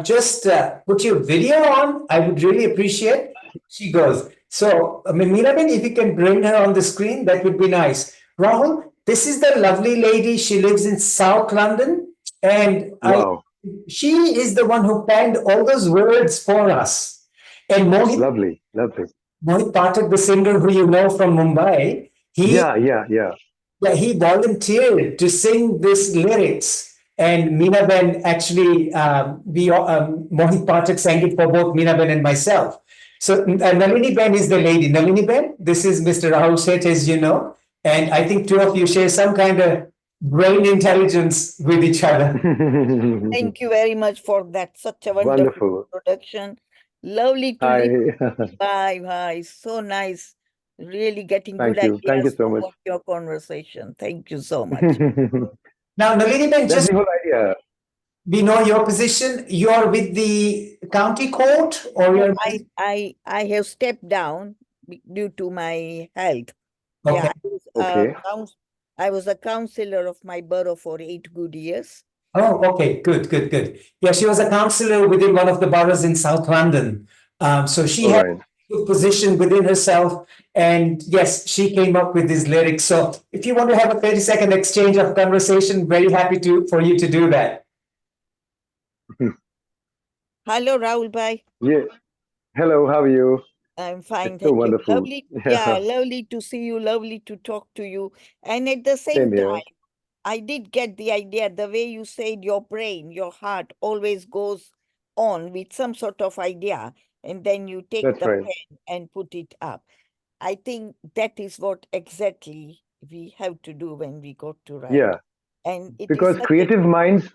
just put your video on, I would really appreciate. She goes. So, Meera Ben, if you can bring her on the screen, that would be nice. Rahul, this is the lovely lady. She lives in South London, and Wow. she is the one who penned all those words for us. And Lovely, lovely. Mohit Pathak, the singer who you know from Mumbai, Yeah, yeah, yeah. yeah, he volunteered to sing this lyrics. And Meena Ben actually, Mohit Pathak sang it for both Meena Ben and myself. So Nalini Ben is the lady. Nalini Ben, this is Mr. Rahul Seth, as you know. And I think two of you share some kind of brain intelligence with each other. Thank you very much for that. Such a wonderful Wonderful. introduction. Lovely to Hi. listen. Bye, bye. So nice. Really getting good Thank you. Thank you ideas so from much. your conversation. Thank you so much. Now, Nalini Ben, That's just the whole idea. we know your position. You're with the county court, or No, you're I have stepped down due to my health. okay. Yeah, Okay. I was a counselor of my borough for 8 good years. Oh, okay, good, good, good. Yeah, she was a councillor within one of the boroughs in South London. So she All had right. a good position within herself. And yes, she came up with these lyrics. So if you want to have a 30-second exchange of conversation, very happy to for you to do that. Hello, Rahul bhai. Yeah. Hello, how are you? I'm fine, It's so thank you. wonderful. Lovely, yeah, Yeah. lovely to see you, lovely to talk to you. And at the Same same here. time, I did get the idea, the way you said your brain, your heart always goes on with some sort of idea, and then you take That's the right. pen and put it up. I think that is what exactly we have to do when we go to write. Yeah. And it is Because such a creative minds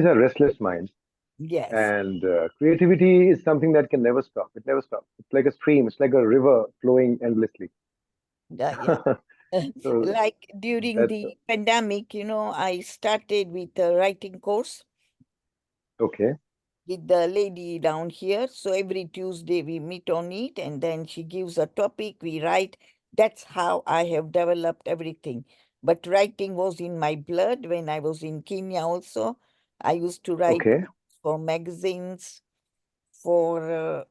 are restless minds. Yes. And creativity is something that can never stop. It never stops. It's like a stream. It's like a river flowing endlessly. Yeah. So Like during that's the pandemic, I started with a writing course okay. with the lady down here. So every Tuesday we meet on it, and then she gives a topic, we write. That's how I have developed everything. But writing was in my blood when I was in Kenya also. I used to write Okay. for magazines, for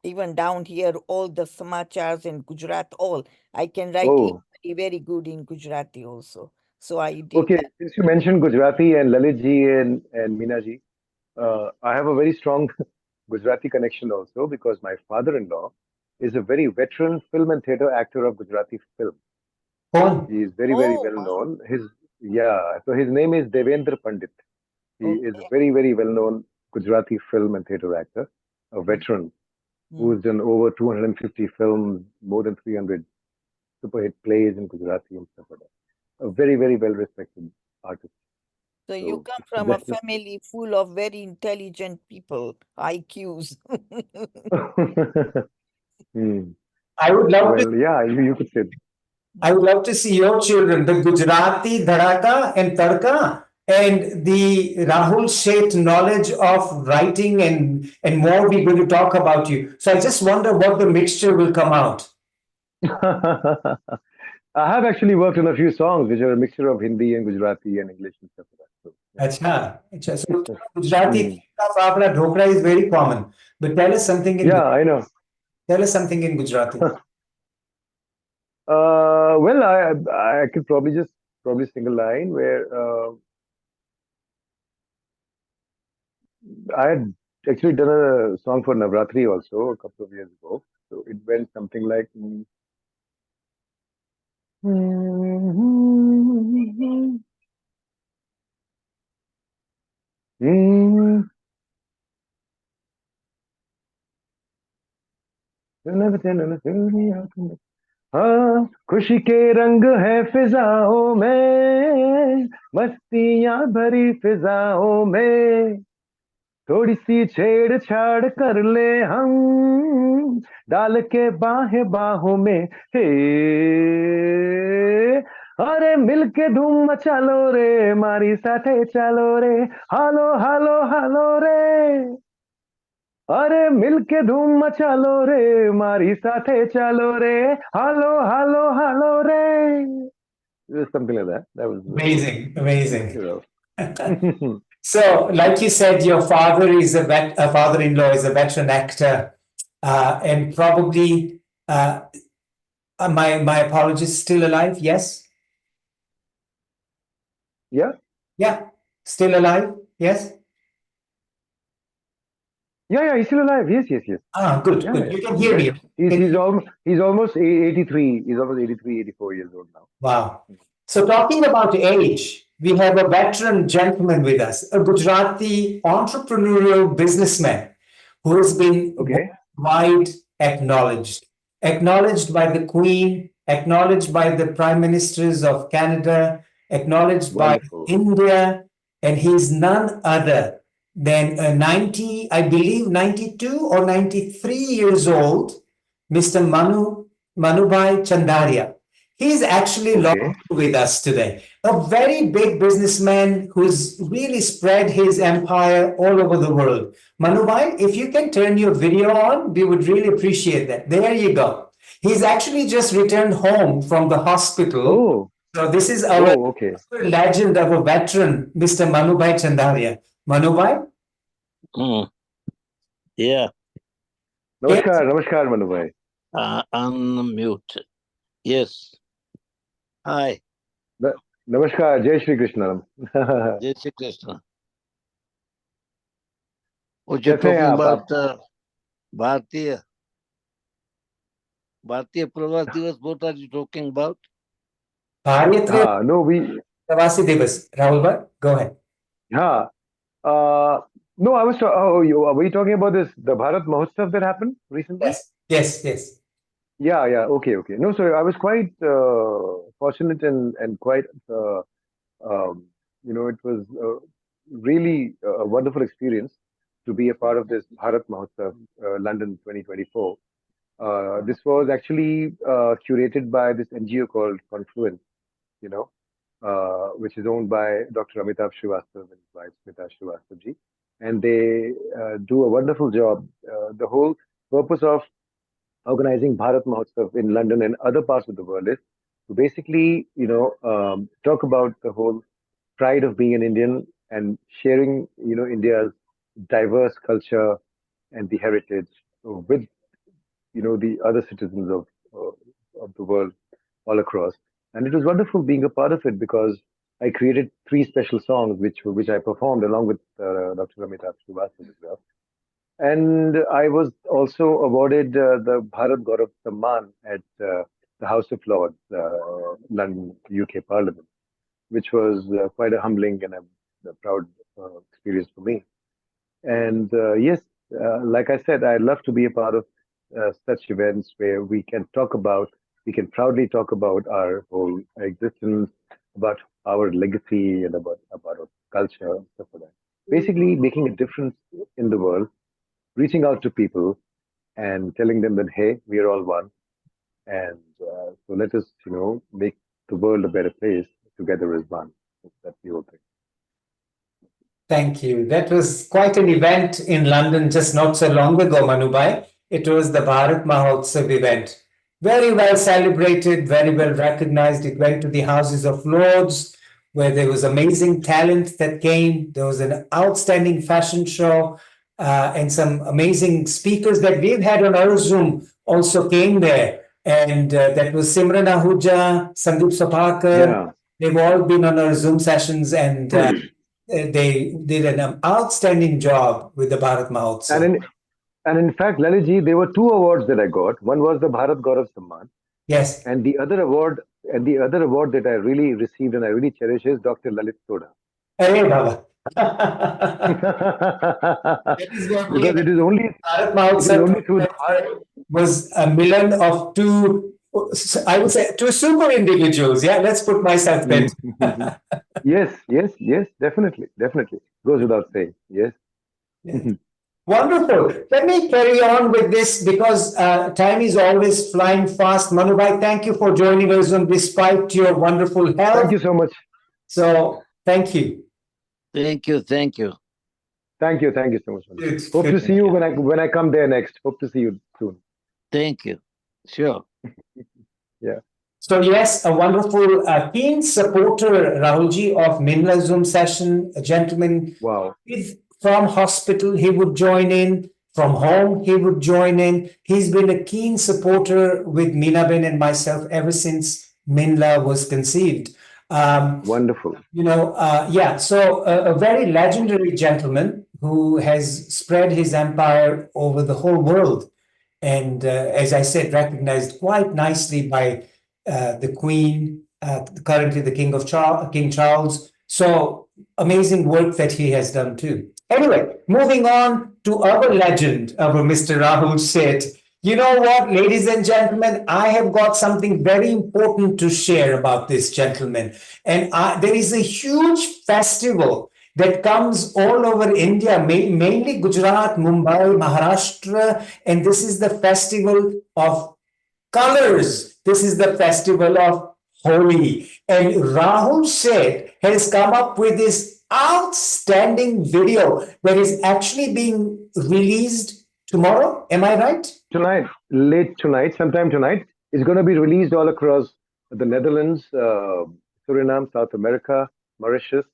even down here, all the samachars in Gujarat, all. I can write Oh, very, very good in Gujarati also. So I did okay. that. Since you mentioned Gujarati and Lalit ji and Meena ji, I have a very strong Gujarati connection also because my father-in-law is a very veteran film and theatre actor of Gujarati film. Fun. He is very, very Oh, well wow. known. So his name is Devendra Pandit. He is a Okay. very, very well known Gujarati film and theatre actor, a Mm, veteran mm. who's done over 250 films, more than 300 super hit plays in Gujarati and stuff like that. A very, very well respected artist. So you So come it's from a just family full of very intelligent people, IQs. Hmm. I would love to Well, yeah, you could say. I would love to see your children, the Gujarati Dharaka and Tarka, and the Rahul Sheth knowledge of writing and more. We're going to talk about you. So I just wonder what the mixture will come out. I have actually worked on a few songs which are a mixture of Hindi and Gujarati and English and stuff like that. Acha, acha. So So, Gujarati hmm. Fafra Dhokla is very common. But Yeah, I know. tell us something in Gujarati. Well, I could probably sing a line where I had actually done a song for Navratri also a couple of years ago. So it went something like. हाँ खुशी के रंग है फिजाओं में मस्तियां भरी फिजाओं में थोड़ी सी छेड़छाड़ कर ले हम डाल के बाहें बाहों में हे अरे मिल के धूम मचा लो रे मारी साथे चालो रे हालो हालो हालो रे अरे मिल के धूम मचा लो रे मारी साथे चालो रे हालो हालो हालो रे something like that. That was Amazing, amazing. you know. So, like you said, your father is a father-in-law is a veteran actor, and probably my apologies, still alive? Yes, Yeah, yeah, still alive. Yes. yeah, he's still alive. Yes, yes, yes. Ah, good, Yeah, good. yeah. You can He's hear very, me. he's almost 83. He's almost 83, 84 years old now. Wow. So, talking about age, we have a veteran gentleman with us, a Gujarati entrepreneurial businessman who has been Okay, worldwide acknowledged by the Queen, acknowledged by the Prime Ministers of Canada, acknowledged by wonderful. India, and he's none other than a 90, I believe 92 or 93 years old, Mr. Manubhai Chandaria. He's actually Okay. logged with us today. A very big businessman who's really spread his empire all over the world. Manubhai, if you can turn your video on, we would really appreciate that. There you go. He's actually just returned home from the hospital. Oh, So this is our oh, okay. legend of a veteran, Mr. Manubhai Chandaria. Manubhai? Mm, yeah, Namaskar, namaskar, Manu bhai. unmute. Yes. Hi, Na- Namaskar, Jai Shri Krishna. Jai Shri Krishna. What you're कैसे हैं talking आप about Bharatiya Pravas Divas, what are you talking about? Bharatiya हाँ no we Pravasi Divas. Rahul bhai, go ahead. हाँ no I was were you talking about the Bharat Mahotsav that happened recently? Yes, yes, yes. Yeah, okay. No, so I was quite fortunate and quite it was really a wonderful experience to be a part of this Bharat Mahotsav, London 2024. This was actually curated by this NGO called Confluence, you know, which is owned by Dr. Amitav Srivastava and his wife Smita Srivastava ji. And they do a wonderful job. The whole purpose of organizing Bharat Mahotsav in London and other parts of the world is to basically, talk about the whole pride of being an Indian and sharing, India's diverse culture and the heritage with, the other citizens of the world all across. And it was wonderful being a part of it because I created three special songs which I performed along with Dr. Amitav Srivastava as well. And I was also awarded the Bharat Gaurav Samman at the House of Lords, London, UK Parliament, which was quite a humbling and a proud experience for me. And yes, like I said, I love to be a part of such events where we can proudly talk about our whole existence, about our legacy, and about our culture, and stuff like that. Basically, making a difference in the world, reaching out to people, and telling them that hey, we are all one, and so let us, make the world a better place together as one. That's the whole thing. Thank you. That was quite an event in London just not so long ago, Manubai. It was the Bharat Mahotsav event. Very well celebrated, very well recognized. It went to the Houses of Lords, where there was amazing talent that came. There was an outstanding fashion show, and some amazing speakers that we've had on our Zoom also came there. And that was Simran Ahuja, Sandeep Sapakar. Yeah. They've all been on our Zoom sessions, and they did an outstanding job with the Bharat Mahotsav. And in fact, Laliji, there were two awards that I got. One was the Bharat Gaurav Samman, Yes. and the other award that I really received and I really cherish is Dr. Lalit Soda. Hey, Baba. Because it is only Bharat Mahotsav through the Bharat. was a milan of two, I would say, two super individuals. Yeah, let's put myself there. Yes, definitely. Goes without saying. Yes. Yeah. Wonderful. Let me carry on with this because time is always flying fast. Manubai, thank you for joining us on despite your wonderful health. Thank you so much. So, thank you. Thank you. Thank you so much. It's Hope to good. see you when I come there next. Hope to see you soon. Thank you. Sure. Yeah. So yes, a wonderful, keen supporter, Rahulji, of Minla Zoom session, a gentleman Wow. from hospital, he would join in, from home, he would join in. He's been a keen supporter with Meenaben and myself ever since Minla was conceived. Wonderful. So a very legendary gentleman who has spread his empire over the whole world. And as I said, recognized quite nicely by the Queen, currently the King Charles. So amazing work that he has done too. Anyway, moving on to our legend, our Mr. Rahul Seth. You know what, ladies and gentlemen, I have got something very important to share about this gentleman. And there is a huge festival that comes all over India, mainly Gujarat, Mumbai, Maharashtra, and this is the festival of colors. This is the festival of Holi. And Rahul Seth has come up with this outstanding video that is actually being released tomorrow. Am I right? Sometime tonight. It's going to be released all across the Netherlands, Suriname, South America, Mauritius,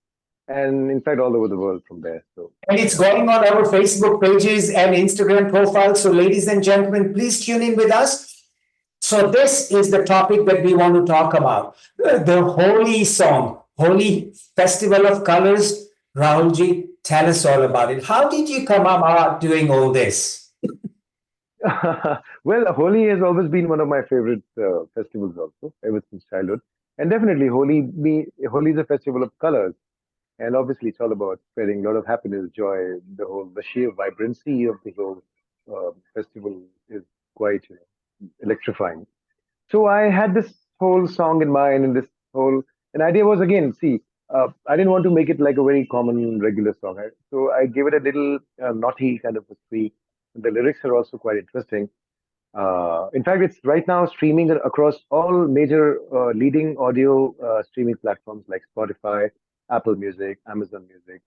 and in fact all over the world from there. So, and it's going on our Facebook pages and Instagram profiles. So, ladies and gentlemen, please tune in with us. So, this is the topic that we want to talk about: the Holi song, Holi Festival of Colors. Rahulji, tell us all about it. How did you come about doing all this? well, Holi has always been one of my favorite festivals, also ever since childhood. And definitely, Holi is a festival of colors. And obviously, it's all about spreading a lot of happiness, joy. The sheer vibrancy of the whole festival is quite, electrifying. So I had this whole song in mind, and an idea was again, see, I didn't want to make it like a very common regular song. So I gave it a little naughty kind of a tweak. The lyrics are also quite interesting. In fact, it's right now streaming across all major leading audio streaming platforms like Spotify, Apple Music, Amazon Music.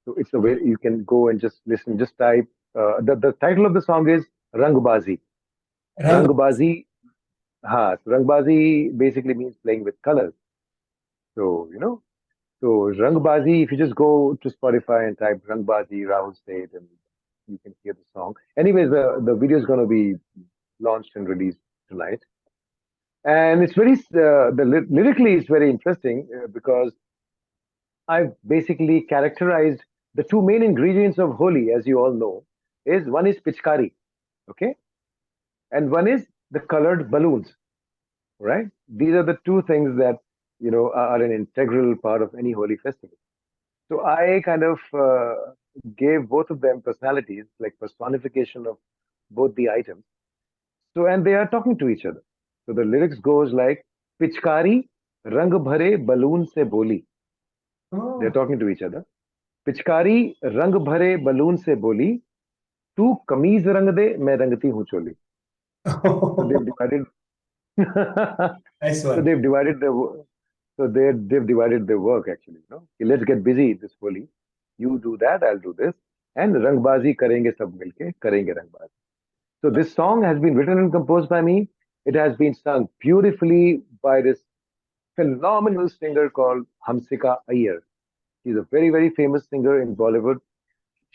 So it's a way you can go and just listen. Just type. The title of the song is Rangbazi. Rang- Rangbazi. So Rangbazi basically means playing with colors. So so Rangbazi. If you just go to Spotify and type Rangbazi Rahul State, and you can hear the song. Anyways, the video is going to be launched and released tonight. And it's very lyrically it's very interesting because I've basically characterized the two main ingredients of Holi, as you all know, is one is pichkari, okay, and one is the colored balloons, right? These are the two things that are an integral part of any Holi festival. So I kind of gave both of them personalities, like personification of both the items. So and they are talking to each other. So the lyrics goes like Pichkari rang bhare balloon se boli. They're Oh. talking to each other. Pichkari rang bhare balloon se boli. Tu kameez rang de, main rangti hu choli. So they've divided. Nice so one. they've divided the. So they've divided their work actually. Okay, let's get busy this Holi. You do that, I'll do this, and rangbazi karenge sab milke karenge rangbazi. So this song has been written and composed by me. It has been sung beautifully by this phenomenal singer called Hamsika Iyer. She's a very, very famous singer in Bollywood.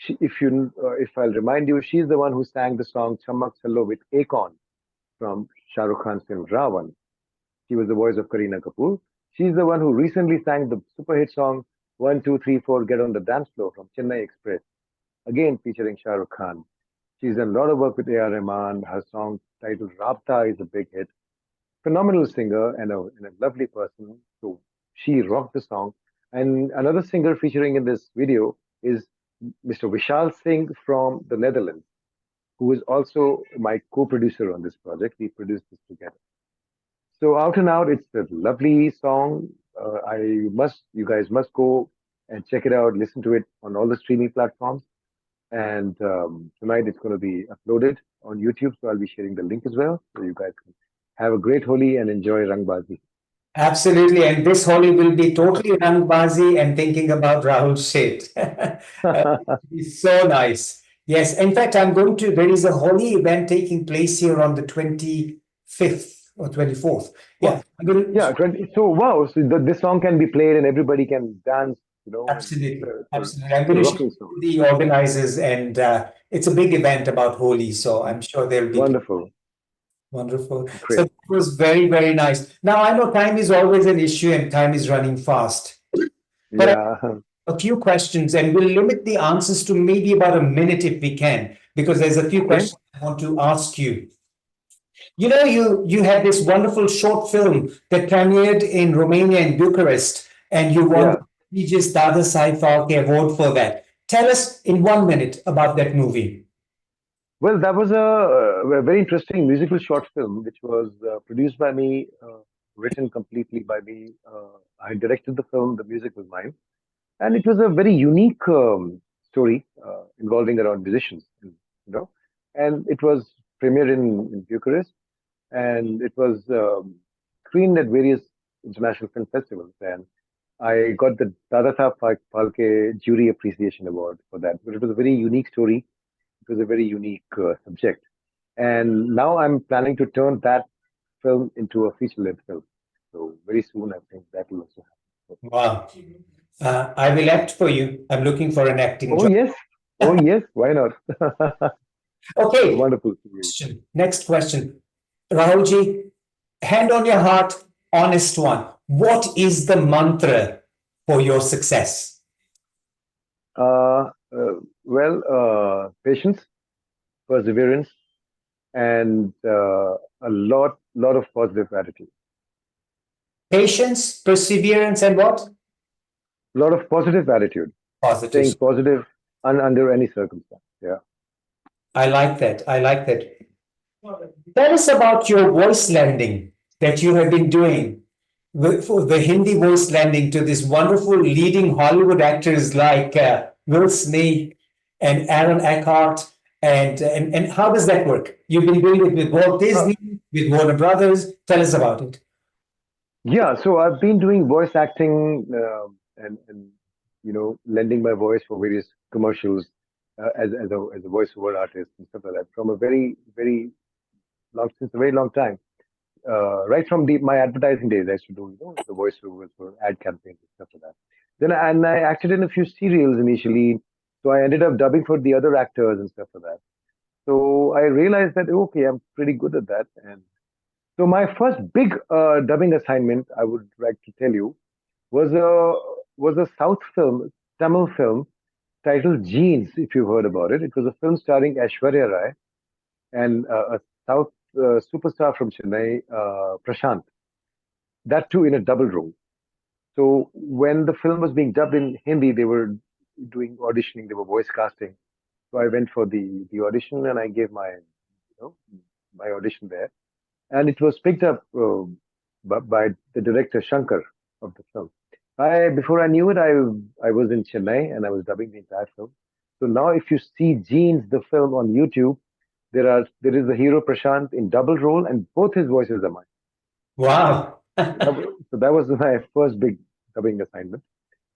If I'll remind you, she's the one who sang the song Chammak Challo with Akon from Shah Rukh Khan's film Ravan. She was the voice of Kareena Kapoor. She's the one who recently sang the super hit song 1, 2, 3, 4 Get on the Dance Floor from Chennai Express, again featuring Shah Rukh Khan. She's done a lot of work with A.R. Rahman. Her song titled Rabta is a big hit. Phenomenal singer and a lovely person. So she rocked the song. And another singer featuring in this video is Mr. Vishal Singh from the Netherlands, who is also my co-producer on this project. We produced this together. So out and out, it's a lovely song. You guys must go and check it out. Listen to it on all the streaming platforms. And tonight it's going to be uploaded on YouTube, so I'll be sharing the link as well, so you guys can have a great Holi and enjoy Rangbazi. Absolutely. And this Holi will be totally Rangbazi and thinking about Rahul Sheth. It's so nice. Yes. In fact, there is a Holi event taking place here on the 25th or 24th. Yeah. Well, yeah, 20, so wow, so this song can be played and everybody can dance, and Absolutely. Absolutely. I'm it's a going to share rocking song. with the organizers, and it's a big event about Holi. So I'm sure there'll be Wonderful, wonderful. So great. it was very, very nice. Now, I know time is always an issue and time is running fast. But Yeah, a few questions, and we'll limit the answers to maybe about a minute if we can, because there's a few okay. questions I want to ask you. You had this wonderful short film that premiered in Romania and Bucharest, and you won Yeah. the prestigious Dada Sai Phalke Award for that. Tell us in 1 minute about that movie. Well, that was a very interesting musical short film, which was produced by me, written completely by me. I directed the film, the music was mine. And it was a very unique story involving around musicians, and it was premiered in Bucharest, and it was screened at various international film festivals, and I got the Dadatha Phalke Jury Appreciation Award for that. But it was a very unique story. It was a very unique subject, and now I'm planning to turn that film into a feature-length film. So very soon, I think that will also happen. Wow. I will act for you. I'm looking for an acting Oh job. yes, oh yes, why not? Okay. Wonderful story. Next question. Rahulji, hand on your heart, honest one. What is the mantra for your success? Patience, perseverance, and a lot of positive attitude. Patience, perseverance, and what? A lot of positive attitude. Positive. Staying positive under any circumstance. Yeah. I like that. I like that. Tell us about your voice lending that you have been doing. for the Hindi voice lending to this wonderful leading Hollywood actors like Will Smith and Aaron Eckhart. And how does that work? You've been doing it with Walt Disney, with Warner Brothers. Tell us about it. Yeah, so I've been doing voice acting and lending my voice for various commercials as a voiceover artist and stuff like that from a very long since a very long time. Right from my advertising days, I used to do the voiceovers for ad campaigns and stuff like that. I acted in a few serials initially, so I ended up dubbing for the other actors and stuff like that. So I realized that okay, I'm pretty good at that, and so my first big dubbing assignment, I would like to tell you, was a South film, Tamil film titled Jeans. If you've heard about it, it was a film starring Aishwarya Rai and a South superstar from Chennai, Prashant. That too in a double role. So when the film was being dubbed in Hindi, they were doing auditioning, they were voice casting. So I went for the audition and I gave my audition there, and it was picked up by the director Shankar of the film. I Before I knew it, I was in Chennai and I was dubbing the entire film. So now, if you see Jeans, the film on YouTube, there is the hero Prashant in double role, and both his voices are mine. Wow. So that was my first big dubbing assignment.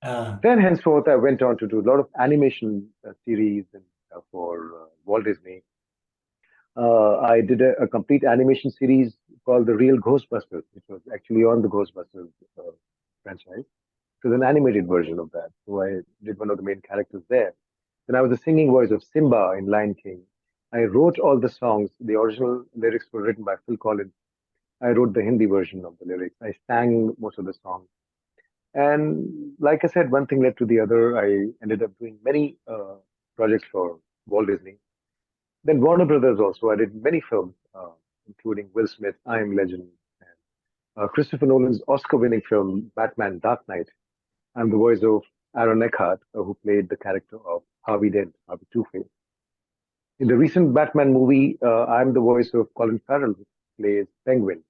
Uh, Then henceforth, I went on to do a lot of animation series and for Walt Disney. I did a complete animation series called The Real Ghostbusters, which was actually on the Ghostbusters franchise. It was an animated version of that. So I did one of the main characters there. Then I was the singing voice of Simba in Lion King. I wrote all the songs. The original lyrics were written by Phil Collins. I wrote the Hindi version of the lyrics. I sang most of the songs. And like I said, one thing led to the other. I ended up doing many projects for Walt Disney. Then Warner Brothers also. I did many films, including Will Smith, I Am Legend, and Christopher Nolan's Oscar-winning film Batman: Dark Knight. I'm the voice of Aaron Eckhart, who played the character of Harvey Dent, Harvey Two-Face. In the recent Batman movie, I'm the voice of Colin Farrell, who plays Penguin.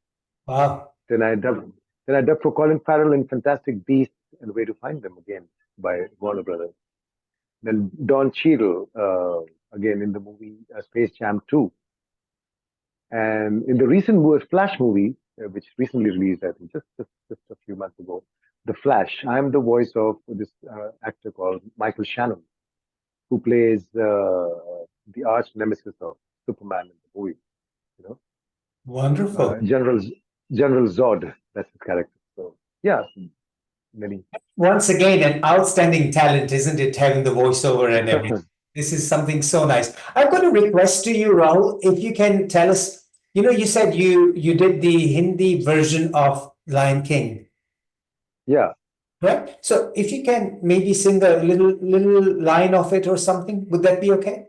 wow. Then I dubbed, then I dubbed for Colin Farrell in Fantastic Beasts and Where to Find Them again by Warner Brothers. Then Don Cheadle, again in the movie Space Jam 2. And in the recent Flash movie, which recently released, I think just a few months ago, The Flash, I'm the voice of this actor called Michael Shannon, who plays the arch nemesis of Superman in the movie. You know, Wonderful. General Zod, that's his character. So yeah, many. Once again, an outstanding talent, isn't it? Having the voiceover and everything. This is something so nice. I've got a request to you, Rahul. If you can tell us, you said you did the Hindi version of Lion King, Yeah. right? So if you can maybe sing a little line of it or something, would that be okay?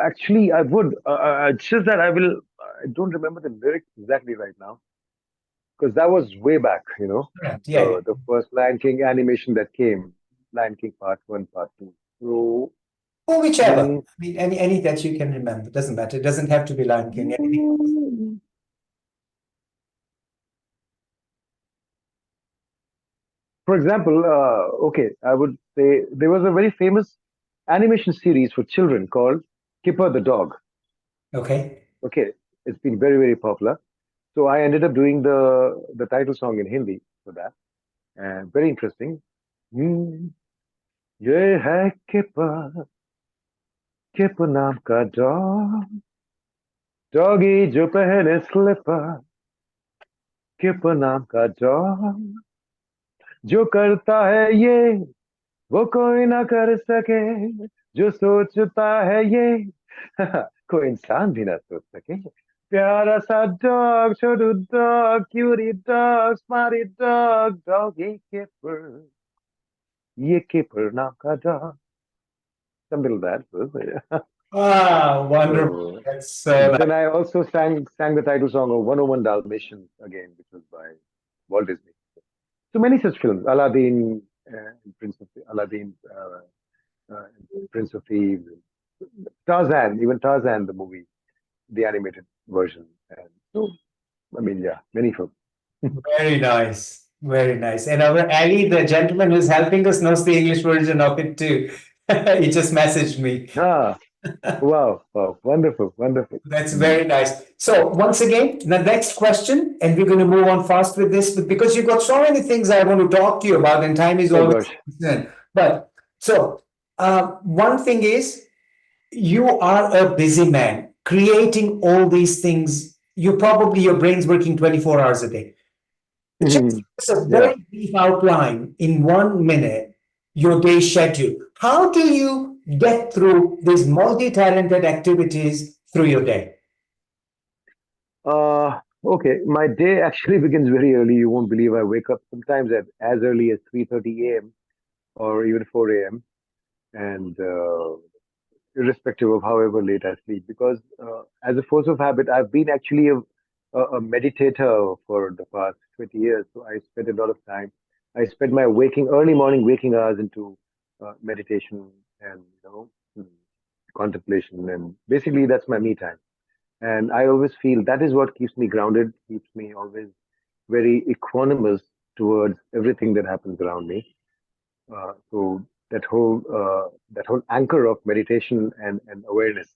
Actually, I would. It's just that I don't remember the lyrics exactly right now because that was way back. Right. Yeah. The first Lion King animation that came, Lion King Part One, Part Two. So, Or whichever. mm, I mean, any that you can remember. Doesn't matter. It doesn't have to be Lion King. Anything. for example, okay, I would say there was a very famous animation series for children called Kipper the Dog. Okay. Okay, it's been very popular. So I ended up doing the title song in Hindi for that, and very interesting. Hmm, ये है किपर किप नाम का dog doggy जो पहने sleeper किप नाम का dog जो करता है ये वो कोई ना कर सके जो सोचता है ये कोई इंसान भी ना सोच सके प्यारा सा dog Chotu dog cutie dog smarty dog doggy Kipper ये किपर नाम का dog something like that. Ah, wonderful. So That's so then I also sang the title song of 101 Dalmatians again, which was by Walt Disney. So many such films, Aladdin, Aladdin, Prince of Thieves, Tarzan, even Tarzan, the movie, the animated version. And so, I mean, yeah, many films. Very nice. Very nice. And our Ali, the gentleman who's helping us, knows the English version of it too. He just messaged me. Ah, wow, wow, wonderful, wonderful. That's very nice. So once again, the next question, and we're going to move on fast with this, but because you've got so many things I want to talk to you about, and time is Oh always gosh. a concern. But so one thing is, you are a busy man creating all these things. You probably your brain's working 24 hours a day. Just give us a Yeah. very brief outline in 1 minute, your day schedule. How do you get through these multi-talented activities through your day? Okay. My day actually begins very early. You won't believe I wake up sometimes at as early as 3:30 a.m. or even 4 a.m. and irrespective of however late I sleep, because as a force of habit, I've been actually a meditator for the past 20 years. So I spend a lot of time. I spend my early morning waking hours into meditation and contemplation, and basically that's my me time. And I always feel that is what keeps me grounded, keeps me always very equanimous towards everything that happens around me. So that whole anchor of meditation and awareness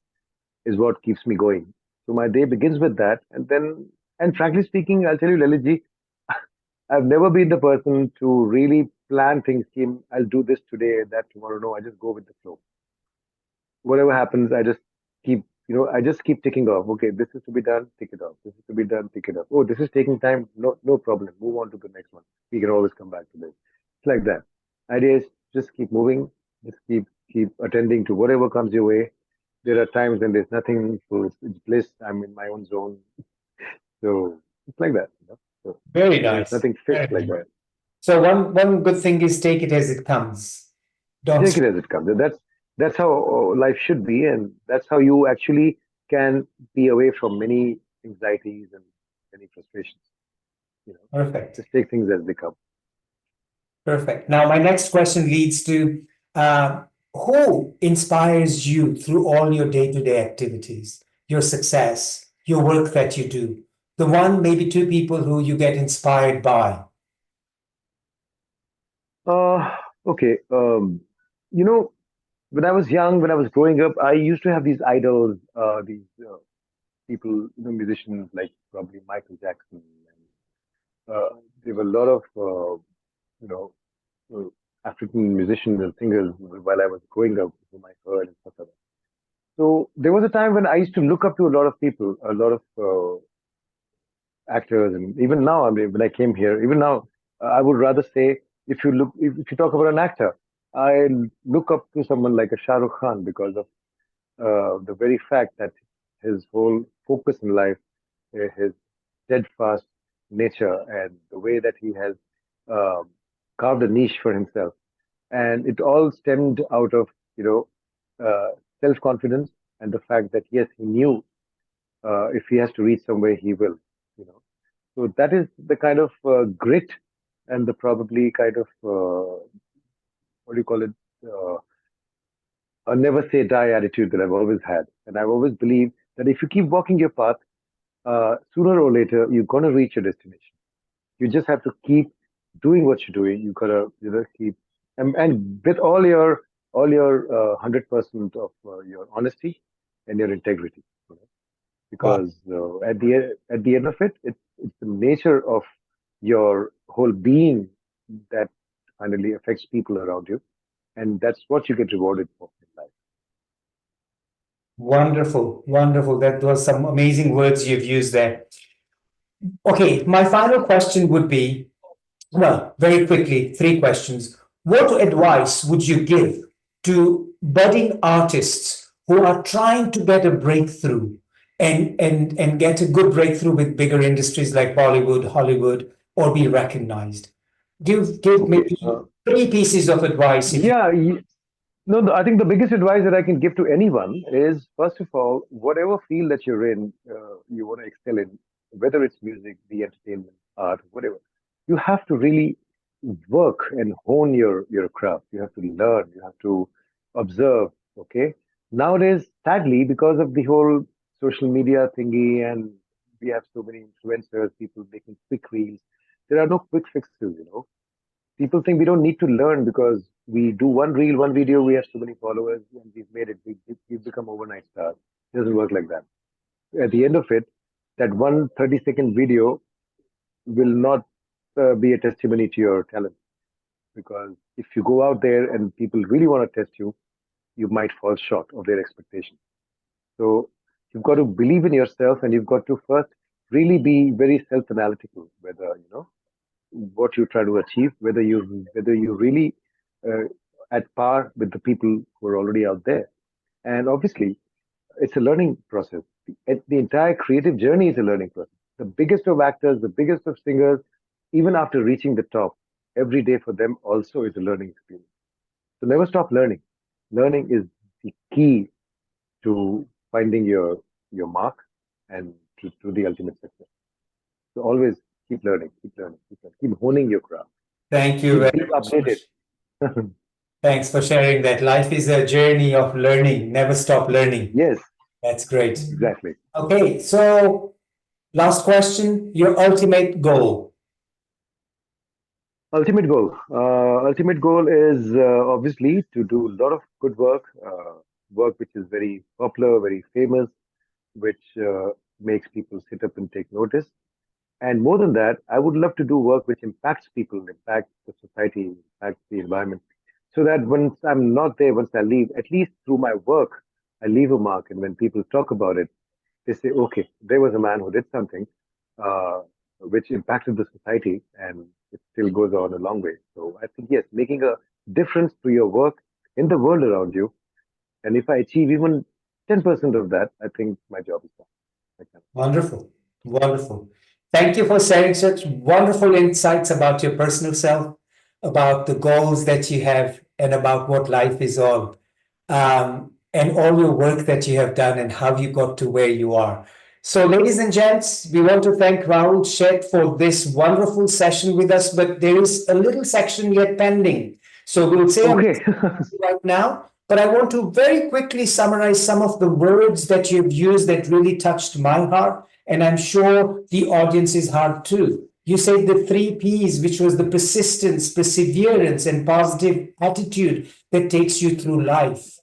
is what keeps me going. So my day begins with that, and frankly speaking, I'll tell you, Lalitji, I've never been the person to really plan things. Kim, I'll do this today, that tomorrow. No, I just go with the flow. Whatever happens, I just keep ticking off. Okay, this is to be done, tick it off. This is to be done, tick it off. Oh, this is taking time. No, no problem. Move on to the next one. We can always come back to this. It's like that. Idea is just keep moving, just keep attending to whatever comes your way. There are times when there's nothing, so it's bliss. I'm in my own zone. So it's like that. So Very there's nice. nothing Very fixed like nice. that. So one good thing is take it as it comes. Don't Take it as it comes. That's how life should be, and that's how you actually can be away from many anxieties and many frustrations. You know, perfect. just take things as they come. Perfect. Now, my next question leads to who inspires you through all your day-to-day activities, your success, your work that you do? The one, maybe two people who you get inspired by. Uh, okay. You know, when I was young, when I was growing up, I used to have these idols, these people, musicians like probably Michael Jackson. And, there were a lot of, you know, uh, African musicians and singers while I was growing up, whom I heard and stuff like that. So there was a time when I used to look up to a lot of people, a lot of actors, and even now, I mean, when I came here, even now, I would rather say, if you talk about an actor, I look up to someone like a Shah Rukh Khan because of the very fact that his whole focus in life, his steadfast nature, and the way that he has um, carved a niche for himself, and it all stemmed out of you know self confidence and the fact that yes, he knew if he has to reach somewhere, he will. You know, so that is the kind of grit and the probably kind of what do you call it? Uh, a never say die attitude that I've always had. And I've always believed that if you keep walking your path, sooner or later, you're going to reach your destination. You just have to keep doing what you're doing. You gotta, keep, and with all your 100% of your honesty and your integrity. Wow. Because at the end of it, it's the nature of your whole being that finally affects people around you, and that's what you get rewarded for in life. Wonderful, wonderful. That was some amazing words you've used there. Okay, my final question would be, well, very quickly, three questions. What advice would you give to budding artists who are trying to get a breakthrough and get a good breakthrough with bigger industries like Bollywood, Hollywood, or be recognized? Give Okay. maybe three pieces of advice if you. Yeah. No, I think the biggest advice that I can give to anyone is, first of all, whatever field that you're in, you want to excel in, whether it's music, the entertainment, art, whatever, you have to really work and hone your craft. You have to learn. You have to observe. Okay. Nowadays, sadly, because of the whole social media thingy, and we have so many influencers, people making quick reels. There are no quick fixes. People think we don't need to learn because we do one reel, one video, we have so many followers, and we've made it. We've become overnight stars. It doesn't work like that. At the end of it, that one 30-second video will not be a testimony to your talent, because if you go out there and people really want to test you, you might fall short of their expectations. So you've got to believe in yourself, and you've got to first really be very self-analytical, whether what you try to achieve, whether you really uh, at par with the people who are already out there. And obviously, it's a learning process. The entire creative journey is a learning process. The biggest of actors, the biggest of singers, even after reaching the top, every day for them also is a learning experience. So never stop learning. Learning is the key to finding your mark and to the ultimate success. So always keep learning, keep learning, keep learning, keep honing your craft, Thank you very keep much. updated. Thanks for sharing that. Life is a journey of learning. Never stop learning. Yes, That's great. exactly. Okay, so last question, your ultimate goal. Ultimate goal is obviously to do a lot of good work, work which is very popular, very famous, which makes people sit up and take notice. And more than that, I would love to do work which impacts people, impacts the society, impacts the environment, so that once I'm not there, once I leave, at least through my work, I leave a mark. And when people talk about it, they say, okay, there was a man who did something uh, which impacted the society, and it still goes on a long way. So I think, yes, making a difference through your work in the world around you. And if I achieve even 10% of that, I think my job is done. Like that. Wonderful. Wonderful. Thank you for sharing such wonderful insights about your personal self, about the goals that you have, and about what life is all, and all your work that you have done and how you got to where you are. So, ladies and gents, we want to thank Rahul Sheth for this wonderful session with us, but there is a little section yet pending. So, we'll say a Okay. right now, but I want to very quickly summarize some of the words that you've used that really touched my heart, and I'm sure the audience's heart too. You said the three P's, which was the persistence, perseverance, and positive attitude that takes you through life.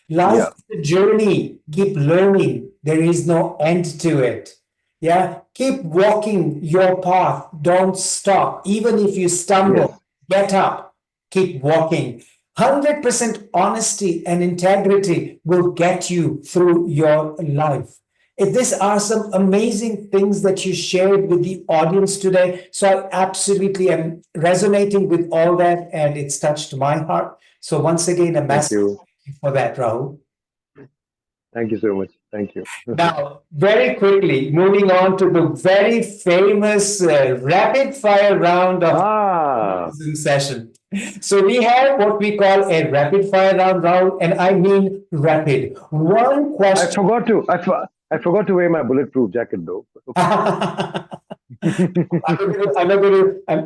Life Yeah. is a journey. Keep learning. There is no end to it. Yeah. Keep walking your path. Don't stop. Even if you Yes. stumble, get up. Keep walking. 100% honesty and integrity will get you through your life. These are some amazing things that you shared with the audience today. So I absolutely am resonating with all that, and it's touched my heart. So once again, a Thank massive you. for that, Rahul. Thank you so much. Thank you. Now, very quickly, moving on to the very famous rapid fire round of Ah, Zoom session. So we have what we call a rapid fire round, and I mean rapid. One I question. forgot to. I forgot to wear my bulletproof jacket though.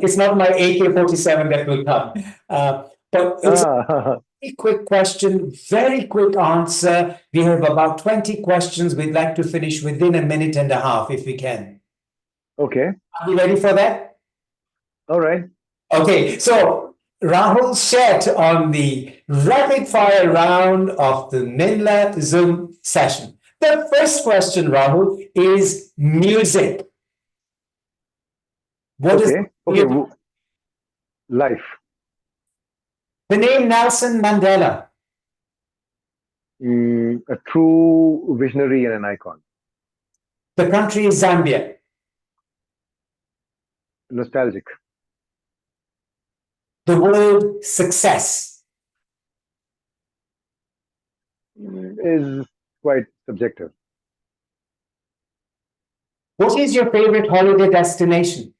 It's not my AK-47 that will come. But it's Ah, a quick question, very quick answer. We have about 20 questions. We'd like to finish within a minute and a half if we can. okay. Are you ready for that? All right. Okay, so Rahul Sheth on the rapid fire round of the Minla Zoom session. The first question, Rahul, is music. What is Okay. Okay. Life. the name Nelson Mandela? A true visionary and an icon. The country is Zambia. Nostalgic. The word success. Is quite subjective. What is your favorite holiday destination?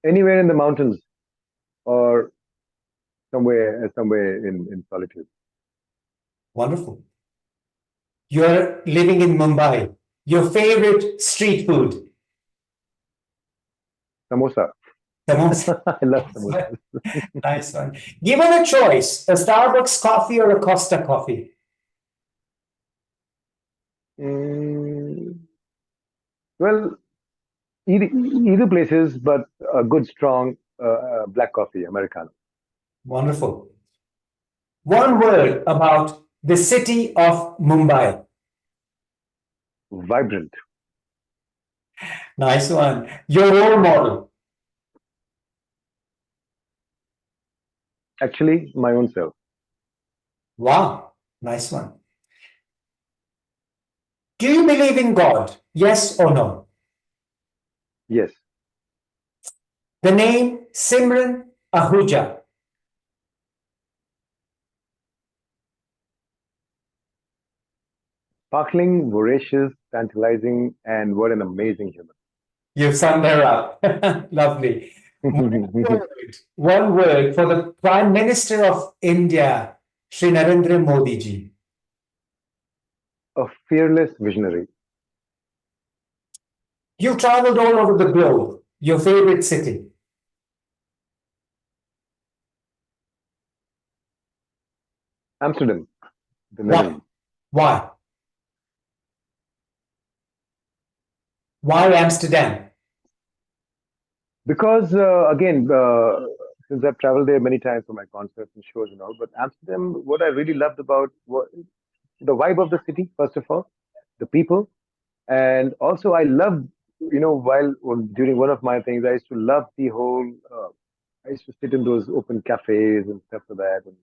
Anywhere in the mountains or somewhere in solitude. Wonderful. You're living in Mumbai. Your favorite street food? Samosa. Samosa. I love samosas. Nice one. Given a choice, a Starbucks coffee or a Costa coffee? Mm, well, either places, but a good, strong black coffee, Americano. Wonderful. One word about the city of Mumbai. Vibrant. Nice one. Your role model. Actually, my own self. Wow. Nice one. Do you believe in God? Yes or no? Yes. The name Simran Ahuja. Sparkling, voracious, tantalizing, and what an amazing human. You've summed her up. Lovely. One word for the Prime Minister of India, Shri Narendra Modi ji. A fearless visionary. You've traveled all over the globe. Your favorite city? Amsterdam, the Why? Netherlands. Why? Why Amsterdam? Because again, since I've traveled there many times for my concerts and shows and all, but Amsterdam, what I really loved about the vibe of the city, first of all, the people, and also I loved, during one of my things, I used to love the whole. I used to sit in those open cafes and stuff like that, and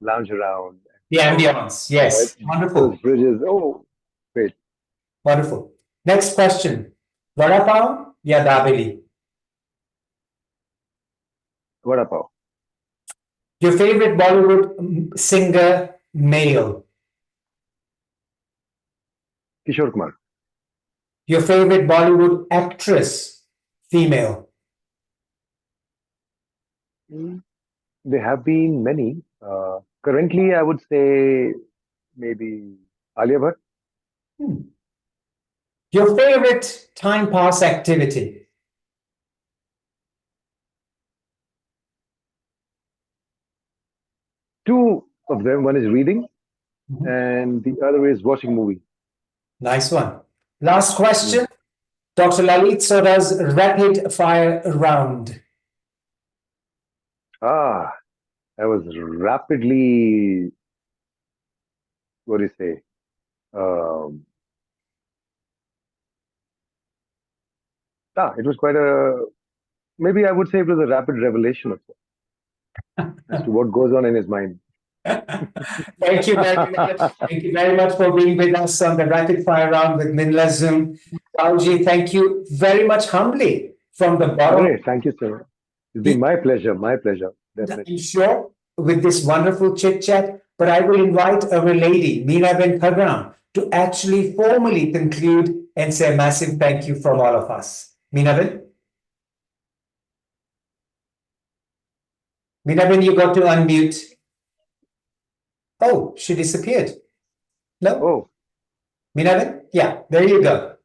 lounge around. The ambience. Right? Yes. Those Wonderful. bridges. Oh, great. Wonderful. Next question. Vada pav ya dabeli? Vada pav. Your favorite Bollywood singer, male? Kishore Kumar. Your favorite Bollywood actress, female? There have been many. Currently, I would say maybe Alia Bhatt. Hmm. Your favorite time pass activity? Two of them. One is reading, Mhm. and the other is watching movie. Nice one. Last question. Dr. Lalit Soda's rapid fire round. Ah, I was rapidly. What do you say? It was quite a. Maybe I would say it was a rapid revelation of as to what goes on in his mind. Thank you very much. Thank you very much for being with us on the rapid fire round with Minla Zoom. Rahulji, thank you very much humbly from the bottom. Great, thank you, sir. It's been my pleasure. My pleasure. Definitely. I'm sure with this wonderful chit chat, but I will invite our lady, Meena Ben Khagram, to actually formally conclude and say a massive thank you from all of us. Meena Ben? Meena Ben, you got to unmute. Oh, she disappeared. No? Oh, Meena Ben? Yeah, there you go.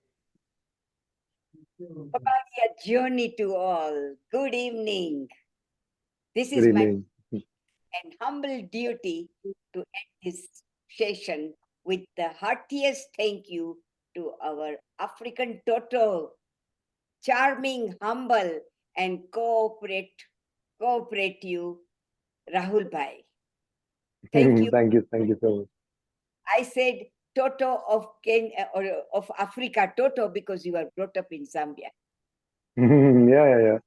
A journey to all. Good evening. This good is my evening. and humble duty to end this session with the heartiest thank you to our African Toto, charming, humble, and cooperative Rahul Bhai. Thank you. Thank you so much. I said Toto of Kenya or of Africa, Toto, because you are brought up in Zambia. Yeah.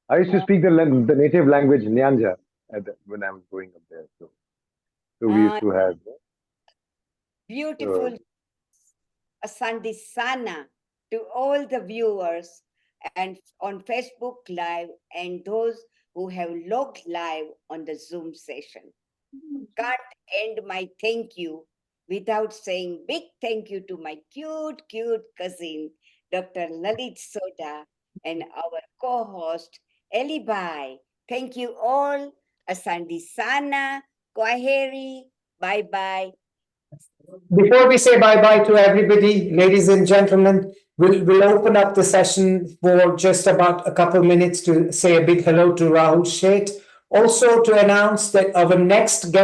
I used to speak the native language Nyanja when I was growing up there. So we used to have. Beautiful Asante Sana to all the viewers and on Facebook Live and those who have logged live on the Zoom session. Can't end my thank you without saying big thank you to my cute cousin, Dr. Lalit Soda, and our co-host, Eli Bai. Thank you all. Asante Sana, Kwaheri, bye-bye. Before we say bye-bye to everybody, ladies and gentlemen, we'll open up the session for just about a couple minutes to say a big hello to Rahul Sheth. Also to announce that our next guest